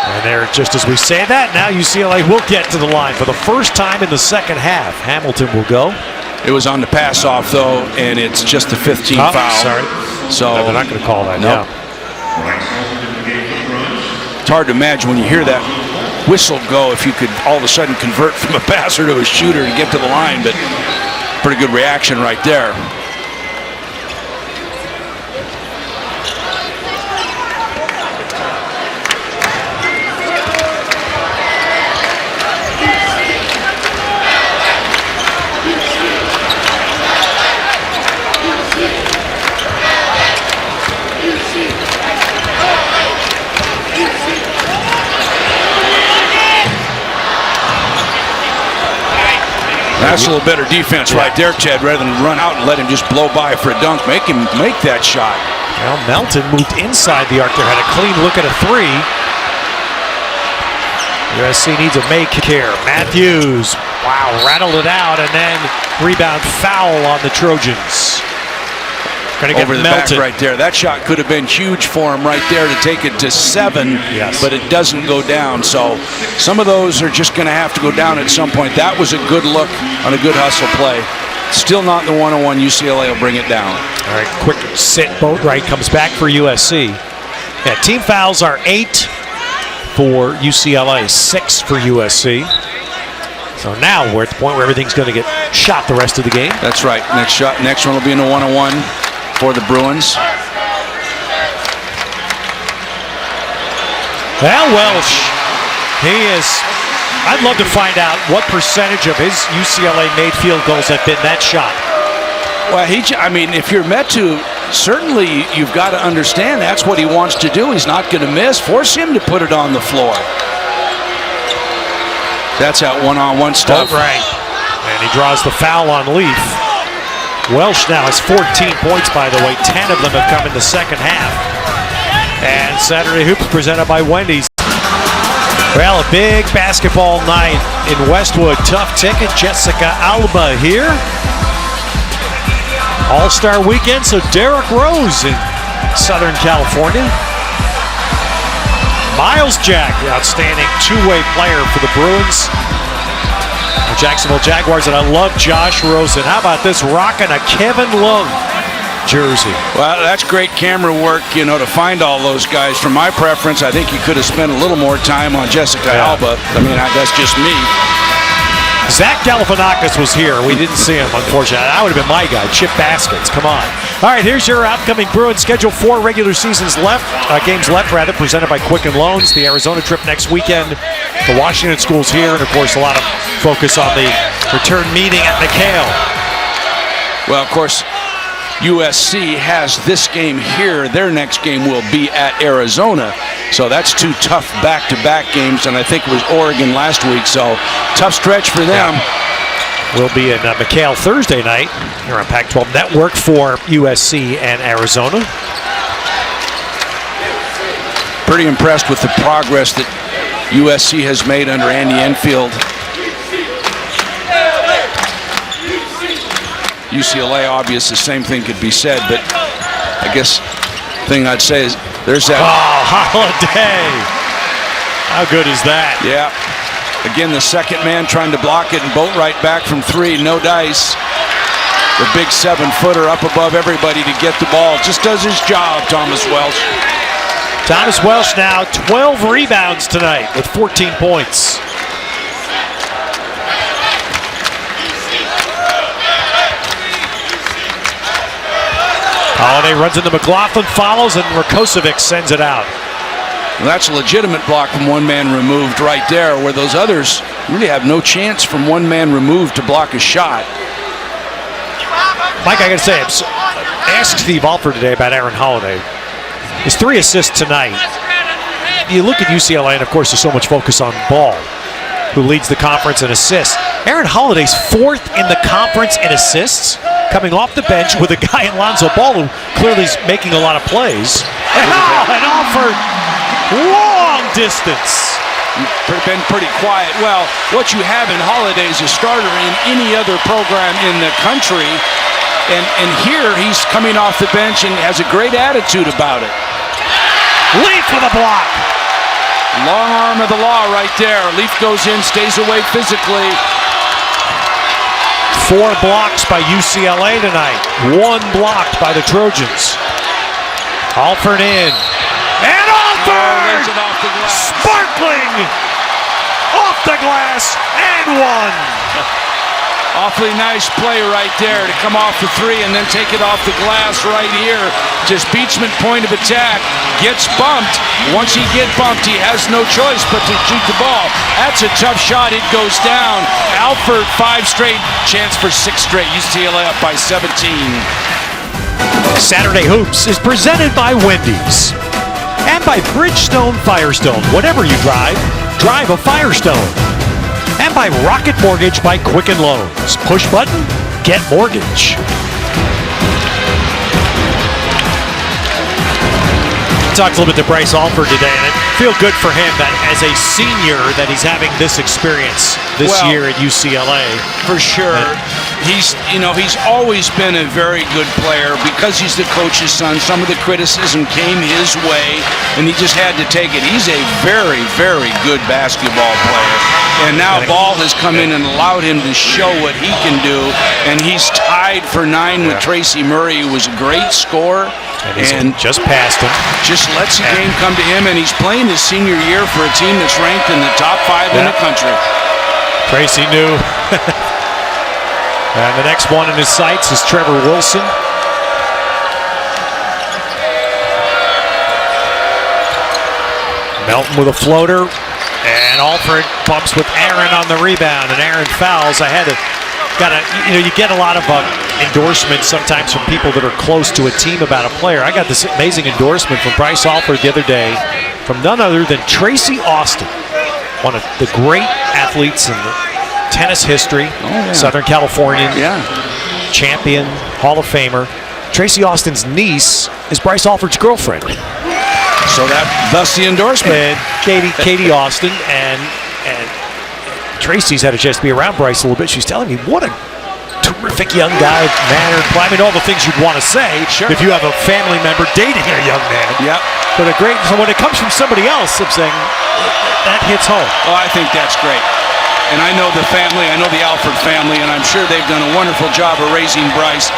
And there, just as we say that, now UCLA will get to the line for the first time in the second half. Hamilton will go. It was on the pass off, though, and it's just the 15th foul. Sorry. So no, they're not going to call that. No. It's hard to imagine when you hear that whistle go if you could all of a sudden convert from a passer to a shooter to get to the line, but pretty good reaction right there. That's a little better defense right there, Ted, rather than run out and let him just blow by for a dunk. Make him make that shot. Well, Melton moved inside the arc there, had a clean look at a three. USC needs a make here. Matthews, wow, rattled it out, and then rebound foul on the Trojans. Gonna get over the Melton. back right there. That shot could have been huge for him right there to take it to 7, but it doesn't go down. So some of those are just going to have to go down at some point. That was a good look on a good hustle play. Still not the one-on-one. UCLA will bring it down. All right, quick sit. Boatwright comes back for USC. Yeah, team fouls are 8 for UCLA, 6 for USC. So now we're at the point where everything's going to get shot the rest of the game. That's right. Next one will be in a one-on-one for the Bruins. Well, Welsh, I'd love to find out what percentage of his UCLA made field goals have been that shot. Well, I mean, if you're met to, certainly you've got to understand that's what he wants to do. He's not going to miss. Force him to put it on the floor. That's that one-on-one stuff. Right. And he draws the foul on Leaf. Welsh now has 14 points, by the way. 10 of them have come in the second half. And Saturday Hoops presented by Wendy's. Well, a big basketball night in Westwood. Tough ticket. Jessica Alba here. All-Star weekend, so Derrick Rose in Southern California. Miles Jack, the outstanding two-way player for the Bruins. The Jacksonville Jaguars, and I love Josh Rosen. How about this, rocking a Kevin Love jersey? Well, that's great camera work, to find all those guys. For my preference, I think you could have spent a little more time on Jessica Alba. I mean, that's just me. Zach Galifianakis was here. We didn't see him, unfortunately. That would have been my guy, Chip Baskets. Come on. All right, here's your upcoming Bruins schedule. 4 regular seasons left, games left, presented by Quicken Loans. The Arizona trip next weekend. The Washington school's here, and of course, a lot of focus on the return meeting at McHale. Well, of course, USC has this game here. Their next game will be at Arizona. So that's 2 tough back-to-back games, and I think it was Oregon last week. So tough stretch for them. We'll be in McHale Thursday night here on Pac-12 Network for USC and Arizona. Pretty impressed with the progress that USC has made under Andy Enfield. UCLA, obvious, the same thing could be said, but I guess the thing I'd say is there's that. Oh, Holiday. How good is that? Yeah. Again, the second man trying to block it, and Boatwright back from 3, no dice. The big 7-footer up above everybody to get the ball. Just does his job, Thomas Welsh. Thomas Welsh now 12 rebounds tonight with 14 points. Holiday runs into McLaughlin, follows, and Rakocevic sends it out. Well, that's a legitimate block from one man removed right there, where those others really have no chance from one man removed to block a shot. Mike, I got to say, I asked Steve Alford today about Aaron Holiday. His 3 assists tonight. You look at UCLA, and of course, there's so much focus on Ball, who leads the conference in assists. Aaron Holiday's 4th in the conference in assists. coming off the bench with a guy in Lonzo Ball who clearly is making a lot of plays. And Alford, long distance. Been pretty quiet. Well, what you have in Holiday is a starter in any other program in the country. And here he's coming off the bench and has a great attitude about it. Leaf with a block. Long arm of the law right there. Leaf goes in, stays away physically. 4 blocks by UCLA tonight. 1 blocked by the Trojans. Alford in. And Alford! It off the glass. Sparkling! Off the glass and 1. Awfully nice play right there to come off the 3 and then take it off the glass right here. Just Beachman point of attack. Gets bumped. Once he gets bumped, he has no choice but to shoot the ball. That's a tough shot. It goes down. Alford, 5 straight. Chance for 6 straight. UCLA up by 17. Saturday Hoops is presented by Wendy's. And by Bridgestone Firestone. Whatever you drive, drive a Firestone. And by Rocket Mortgage by Quicken Loans. Push button, get mortgage. Talked a little bit to Bryce Alford today, and I feel good for him that as a senior that he's having this experience this year at UCLA. For sure. He's always been a very good player because he's the coach's son. Some of the criticism came his way, and he just had to take it. He's a very, very good basketball player. And now Ball has come in and allowed him to show what he can do. And he's tied for 9 with Tracy Murray, who was a great scorer. And just passed him. Just lets the game come to him. And he's playing his senior year for a team that's ranked in the top 5 in the country. Tracy knew. And the next one in his sights is Trevor Wilson. Melton with a floater. And Alford bumps with Aaron on the rebound, and Aaron fouls. You get a lot of endorsements sometimes from people that are close to a team about a player. I got this amazing endorsement from Bryce Alford the other day from none other than Tracy Austin, one of the great athletes in the tennis history, Southern Californian, champion, Hall of Famer. Tracy Austin's niece is Bryce Alford's girlfriend. So thus the endorsement. And Katie Austin and Tracy's had a chance to be around Bryce a little bit. She's telling me what a terrific young guy, mannered. I mean, all the things you'd want to say if you have a family member dating a young man. Yep. But so when it comes from somebody else, I'm saying that hits home. Oh, I think that's great. And I know the family, I know the Alford family, and I'm sure they've done a wonderful job of raising Bryce.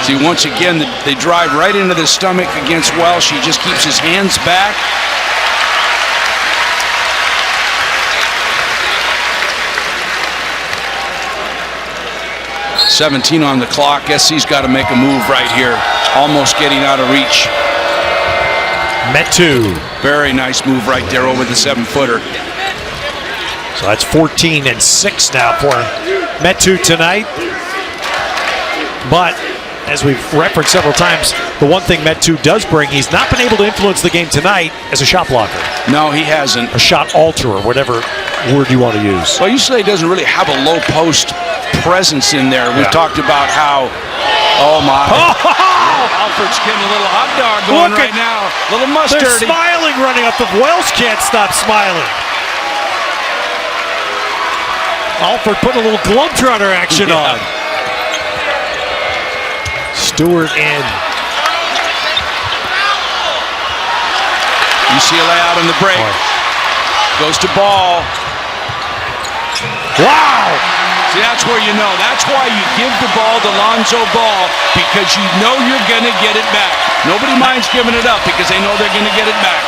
See, once again, they drive right into the stomach against Welsh. He just keeps his hands back. .17 on the clock. SC's got to make a move right here. Almost getting out of reach. Metu. Very nice move right there over the 7-footer. So that's 14 and 6 now for Metu tonight. But as we've referenced several times, the one thing Metu does bring, he's not been able to influence the game tonight as a shot blocker. No, he hasn't. A shot alterer, whatever word you want to use. Well, UCLA doesn't really have a low post presence in there. We've talked about how, Alford's getting a little hot dog going right now. A little mustard. They're smiling running up. The Welsh can't stop smiling. Alford putting a little Globetrotter action on. Stewart in. UCLA out on the break. Goes to Ball. Wow! See, that's where you know. That's why you give the ball to Lonzo Ball, because you know you're going to get it back. Nobody minds giving it up because they know they're going to get it back.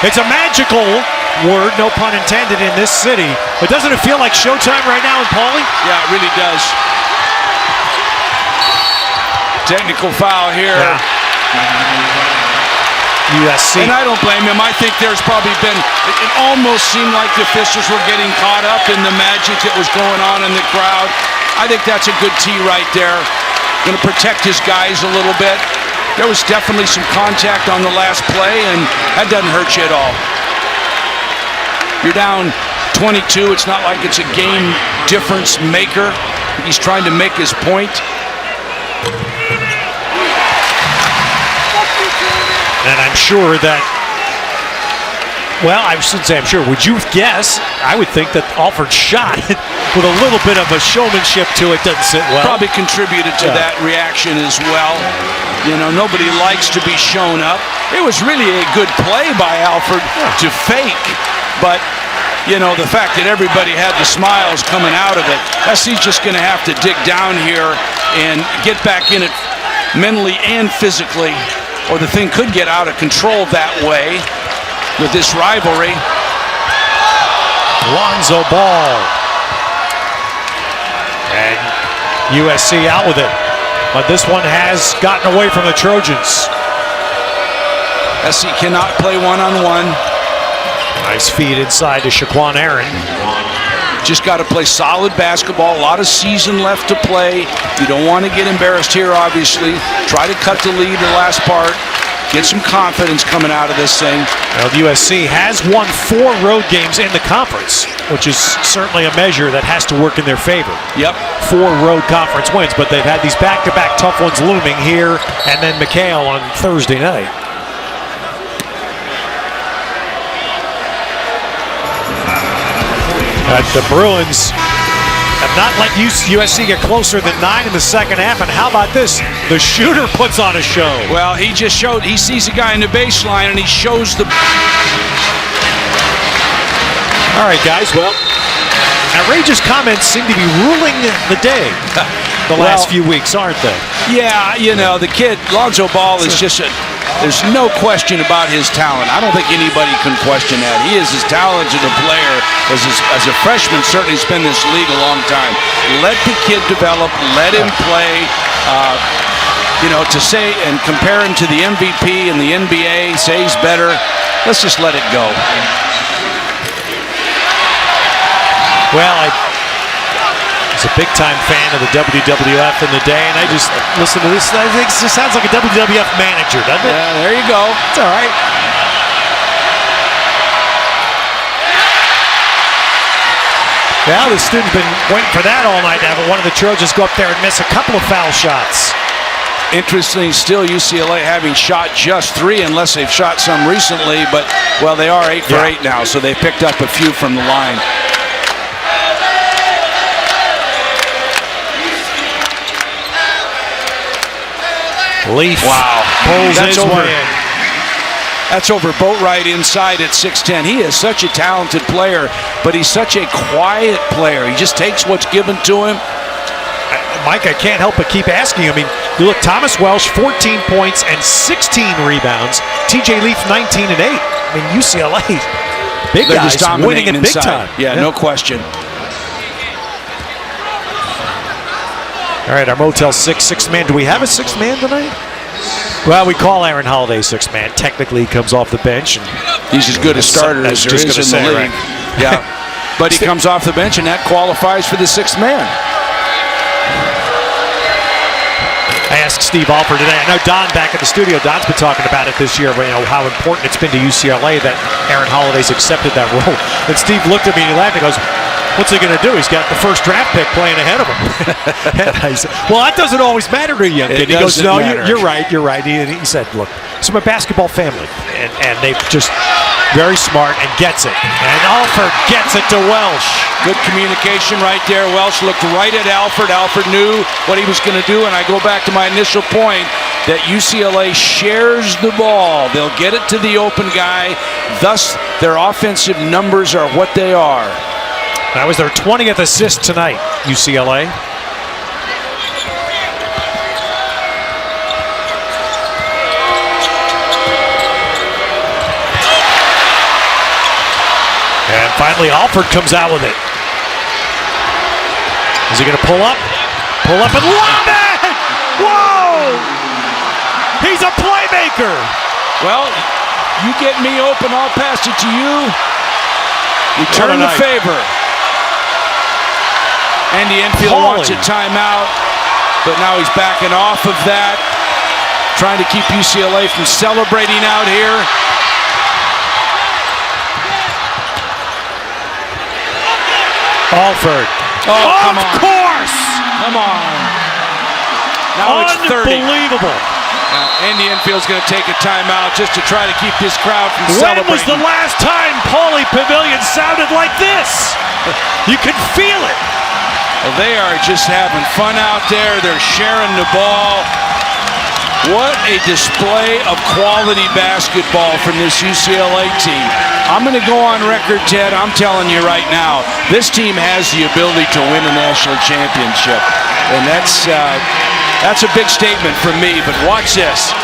It's a magical word, no pun intended, in this city. But doesn't it feel like showtime right now in Pauley? Yeah, it really does. Technical foul here. USC. And I don't blame him. I think there's probably been, it almost seemed like the officials were getting caught up in the magic that was going on in the crowd. I think that's a good tee right there. Going to protect his guys a little bit. There was definitely some contact on the last play, and that doesn't hurt you at all. You're down 22. It's not like it's a game difference maker. He's trying to make his point. And I'm sure that, well, I shouldn't say I'm sure. Would you guess? I would think that Alford's shot with a little bit of a showmanship to it doesn't sit well. Probably contributed to that reaction as well. You know, nobody likes to be shown up. It was really a good play by Alford to fake, but you know, the fact that everybody had the smiles coming out of it, SC's just going to have to dig down here and get back in it mentally and physically, or the thing could get out of control that way with this rivalry. Lonzo Ball. And USC out with it. But this one has gotten away from the Trojans. SC cannot play one-on-one. Nice feed inside to Shaquan Aaron. Just got to play solid basketball. A lot of season left to play. You don't want to get embarrassed here, obviously. Try to cut the lead the last part. Get some confidence coming out of this thing. Well, USC has won 4 road games in the conference, which is certainly a measure that has to work in their favor. Yep. 4 road conference wins, but they've had these back-to-back tough ones looming here and then McHale on Thursday night. The Bruins have not let USC get closer than 9 in the second half, and how about this? The shooter puts on a show. Well, he just showed, he sees a guy in the baseline and he shows the... All right, guys, well, outrageous comments seem to be ruling the day the last few weeks, aren't they? Yeah, you know, the kid, Lonzo Ball is just there's no question about his talent. I don't think anybody can question that. He is as talented a player as a freshman. Certainly he's been in this league a long time. Let the kid develop. Let him play. You know, to say and compare him to the MVP in the NBA, say he's better, let's just let it go. Well, I was a big-time fan of the WWF in the day, and I just listen to this. I think it just sounds like a WWF manager, doesn't it? Yeah, there you go. It's all right. Well, the student's been waiting for that all night to have one of the Trojans go up there and miss a couple of foul shots. Interesting, still UCLA having shot just 3, unless they've shot some recently, but, well, they are 8 for 8 now, so they picked up a few from the line. Leaf. Wow. Pulls That's his over. way in. That's over Boatwright inside at 6'10". He is such a talented player, but he's such a quiet player. He just takes what's given to him. Mike, I can't help but keep asking. I mean, you look, Thomas Welsh, 14 points and 16 rebounds. TJ Leaf, 19 and 8. I mean, UCLA, big They're guys just winning dominating in big inside. time. Yeah, no question. All right, our Motel 6, sixth man. Do we have a sixth man tonight? Well, we call Aaron Holiday sixth man. Technically, he comes off the bench. And he's as good a starter as there is in the league. Right? Yeah, but he comes off the bench, and that qualifies for the sixth man. I asked Steve Alford today. I know Don back at the studio. Don's been talking about it this year, but you know how important it's been to UCLA that Aaron Holiday's accepted that role. And Steve looked at me and he laughed. He goes, "What's he going to do? He's got the first draft pick playing ahead of him." And I said, "Well, that doesn't always matter to a young kid." He goes, "No, you're right. You're right." He said, "Look, it's from a basketball family, and they've just very smart and gets it." And Alford gets it to Welsh. Good communication right there. Welsh looked right at Alford. Alford knew what he was going to do, and I go back to my initial point that UCLA shares the ball. They'll get it to the open guy. Thus, their offensive numbers are what they are. That was their 20th assist tonight, UCLA. And finally, Alford comes out with it. Is he going to pull up? Pull up and lob it! Whoa! He's a playmaker! Well, you get me open, I'll pass it to you. Return the favor. Andy Enfield wants a timeout, but now he's backing off of that, trying to keep UCLA from celebrating out here. Alford. Oh, come on. Of course! Come on. Now it's 30. Unbelievable. Andy Enfield's going to take a timeout just to try to keep this crowd from When celebrating. was the last time Pauley Pavilion sounded like this? You could feel it. Well, they are just having fun out there. They're sharing the ball. What a display of quality basketball from this UCLA team. I'm going to go on record, Ted. I'm telling you right now, this team has the ability to win a national championship. And that's a big statement from me, but watch this.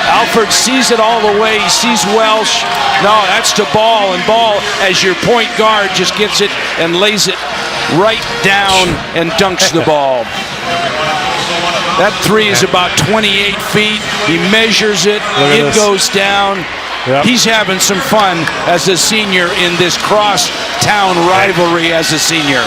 Alford sees it all the way. He sees Welsh. No, that's to Ball, and Ball, as your point guard, just gets it and lays it right down and dunks the ball. That three is about 28 feet. He measures it. It goes down. Yep. He's having some fun as a senior in this cross-town rivalry as a senior.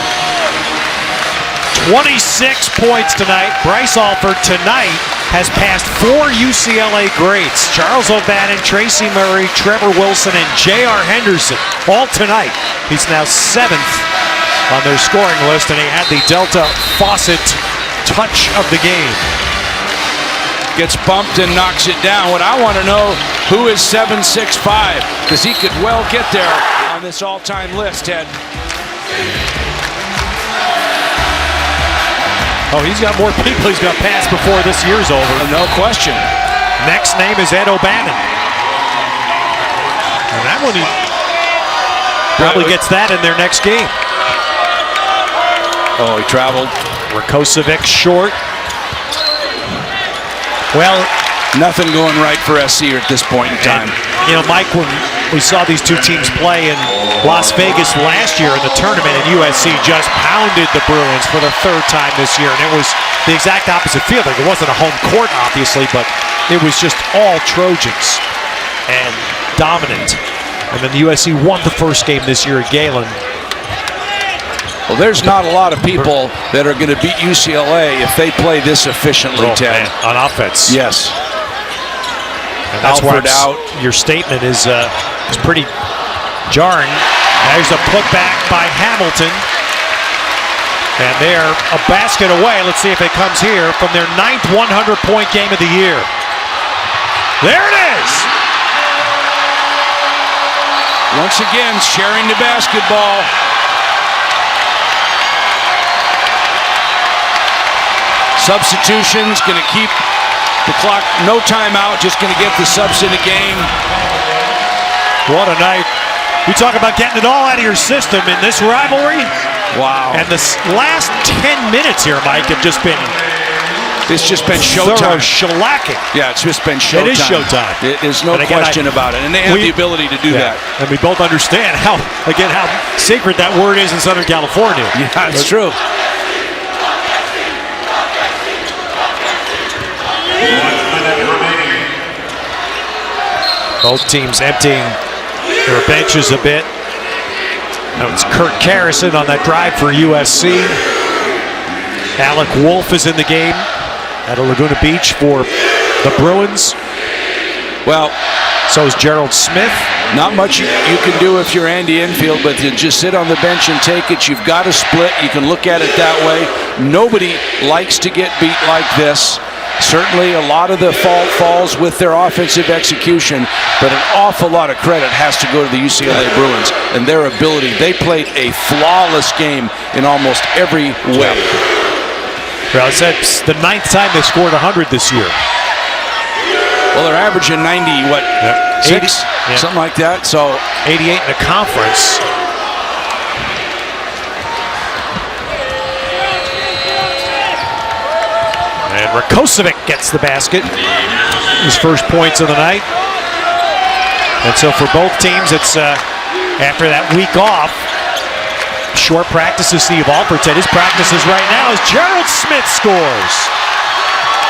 26 points tonight. Bryce Alford tonight has passed 4 UCLA greats. Charles O'Bannon, Tracy Murray, Trevor Wilson, and J.R. Henderson. All tonight. He's now 7th on their scoring list, and he had the Delta Fawcett touch of the game. Gets bumped and knocks it down. What I want to know, who is 7'6", 5", because he could well get there on this all-time list, Ted. Oh, he's got more people he's got past before this year's over. No question. Next name is Ed O'Bannon. And that one, he probably gets that in their next game. Oh, he traveled. Rakocevic short. Well, nothing going right for SC at this point in time. And, you know, Mike, when we saw these two teams play in Las Vegas last year in the tournament, and USC just pounded the Bruins for the 3rd time this year, and it was the exact opposite field. Like, it wasn't a home court, obviously, but it was just all Trojans and dominant. And then the USC won the first game this year at Galen. Well, there's not a lot of people that are going to beat UCLA if they play this efficiently, Ted. On offense. Yes. And that's Alford why out. Your statement is pretty jarring. There's a putback by Hamilton. And they're a basket away. Let's see if it comes here from their 9th 100-point game of the year. There it is. Once again, sharing the basketball. Substitutions, going to keep the clock, no timeout, just going to get the subs in the game. What a night. You talk about getting it all out of your system in this rivalry. Wow. And the last 10 minutes here, Mike, have just been It's just been showtime. Shellacking. Yeah, it's just been showtime. It is showtime. There's no question about it. And they have the ability to do that. And we both understand how sacred that word is in Southern California. Yeah, it's true. Both teams emptying their benches a bit. Now it's Kurt Carrison on that drive for USC. Alec Wolf is in the game at Laguna Beach for the Bruins. Well, so is Gerald Smith. Not much you can do if you're Andy Enfield, but to just sit on the bench and take it. You've got to split. You can look at it that way. Nobody likes to get beat like this. Certainly a lot of the fault falls with their offensive execution, but an awful lot of credit has to go to the UCLA Bruins and their ability. They played a flawless game in almost every way. Well, it's the 9th time they scored 100 this year. Well, they're averaging 90, what, 6? Something like that. So 88 in the conference. And Rakocevic gets the basket. His first points of the night. And so for both teams, it's after that week off, short practices. Steve Alford said his practices right now as Gerald Smith scores.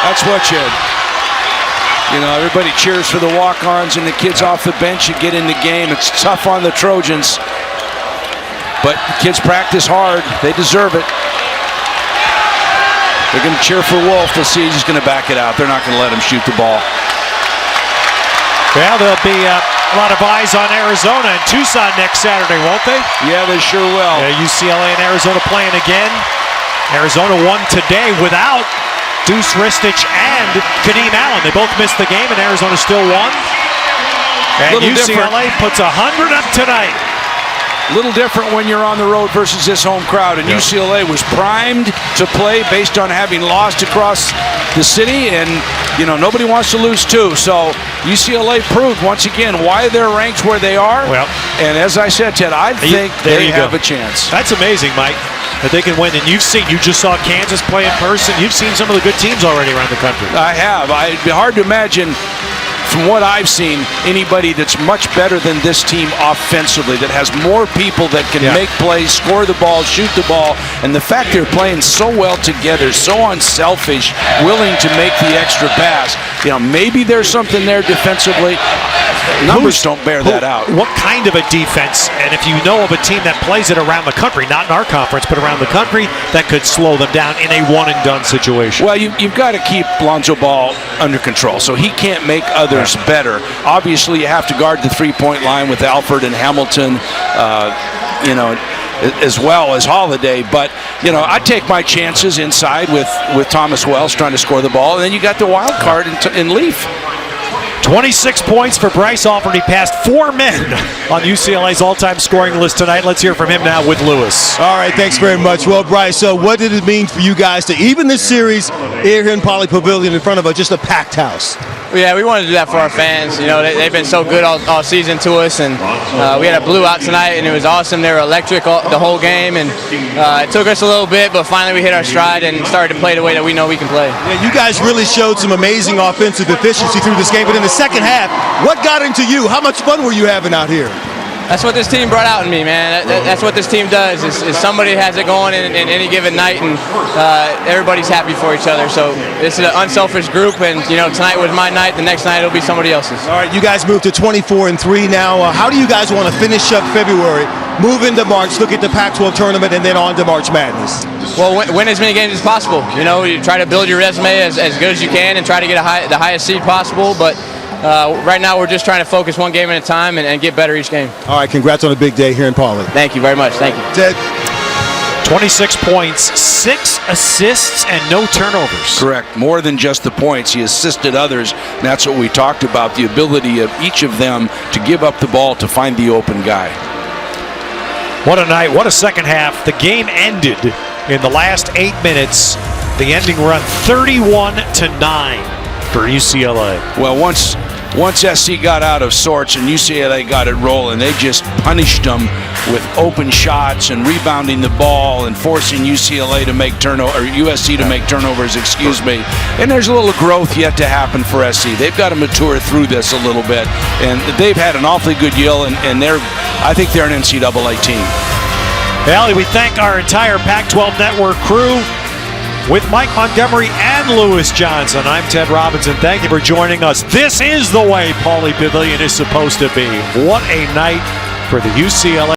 That's what you know, everybody cheers for the walk-ons and the kids off the bench and get in the game. It's tough on the Trojans, but the kids practice hard. They deserve it. They're going to cheer for Wolf. They'll see he's going to back it out. They're not going to let him shoot the ball. Well, there'll be A lot of eyes on Arizona and Tucson next Saturday, won't they? Yeah, they sure will. Yeah, UCLA and Arizona playing again. Arizona won today without Deuce Ristich and Kadeem Allen. They both missed the game, and Arizona still won. And UCLA puts 100 up tonight. Little different when you're on the road versus this home crowd, and UCLA was primed to play based on having lost across the city, and nobody wants to lose too. So UCLA proved once again why they're ranked where they are. Well, and as I said, Ted, I think they have a chance. That's amazing, Mike, that they can win. And you just saw Kansas play in person. You've seen some of the good teams already around the country. I have. It'd be hard to imagine, from what I've seen, anybody that's much better than this team offensively, that has more people that can make plays, score the ball, shoot the ball, and the fact they're playing so well together, so unselfish, willing to make the extra pass. Maybe there's something there defensively. Numbers don't bear that out. What kind of a defense, and if you know of a team that plays it around the country, not in our conference, but around the country, that could slow them down in a one-and-done situation? Well, you've got to keep Lonzo Ball under control, so he can't make others better. Obviously, you have to guard the three-point line with Alford and Hamilton, as well as Holiday. But, I take my chances inside with Thomas Wells trying to score the ball, and then you got the wild card in Leaf. 26 points for Bryce Alford. He passed 4 men on UCLA's all-time scoring list tonight. Let's hear from him now with Lewis. All right, thanks very much. Well, Bryce, so what did it mean for you guys to even this series here in Poly Pavilion in front of just a packed house? Yeah, we wanted to do that for our fans. They've been so good all season to us, and we had a blue out tonight, and it was awesome. They were electric the whole game, and it took us a little bit, but finally we hit our stride and started to play the way that we know we can play. Yeah, you guys really showed some amazing offensive efficiency through this game, but in the second half, what got into you? How much fun were you having out here? That's what this team brought out in me, man. That's what this team does. Is somebody has it going in any given night, and everybody's happy for each other. So this is an unselfish group, and tonight was my night. The next night it'll be somebody else's. All right, you guys moved to 24-3 now. How do you guys want to finish up February, move into March, look at the Pac-12 tournament, and then on to March Madness? Well, win as many games as possible. You try to build your resume as good as you can, and try to get the highest seed possible. But right now, we're just trying to focus one game at a time and get better each game. All right, congrats on a big day here in Poly. Thank you very much. Thank you. Ted? 26 points, 6 assists, and no turnovers. Correct. More than just the points. He assisted others, and that's what we talked about, the ability of each of them to give up the ball to find the open guy. What a night. What a second half. The game ended in the last 8 minutes. The ending run 31-9 for UCLA. Well, once SC got out of sorts and UCLA got it rolling, they just punished them with open shots and rebounding the ball and forcing UCLA to make USC to make turnovers, And there's a little growth yet to happen for SC. They've got to mature through this a little bit, and they've had an awfully good year, and I think they're an NCAA team. Allie, we thank our entire Pac-12 Network crew. With Mike Montgomery and Lewis Johnson, I'm Ted Robinson. Thank you for joining us. This is the way Pauley Pavilion is supposed to be. What a night for the UCLA.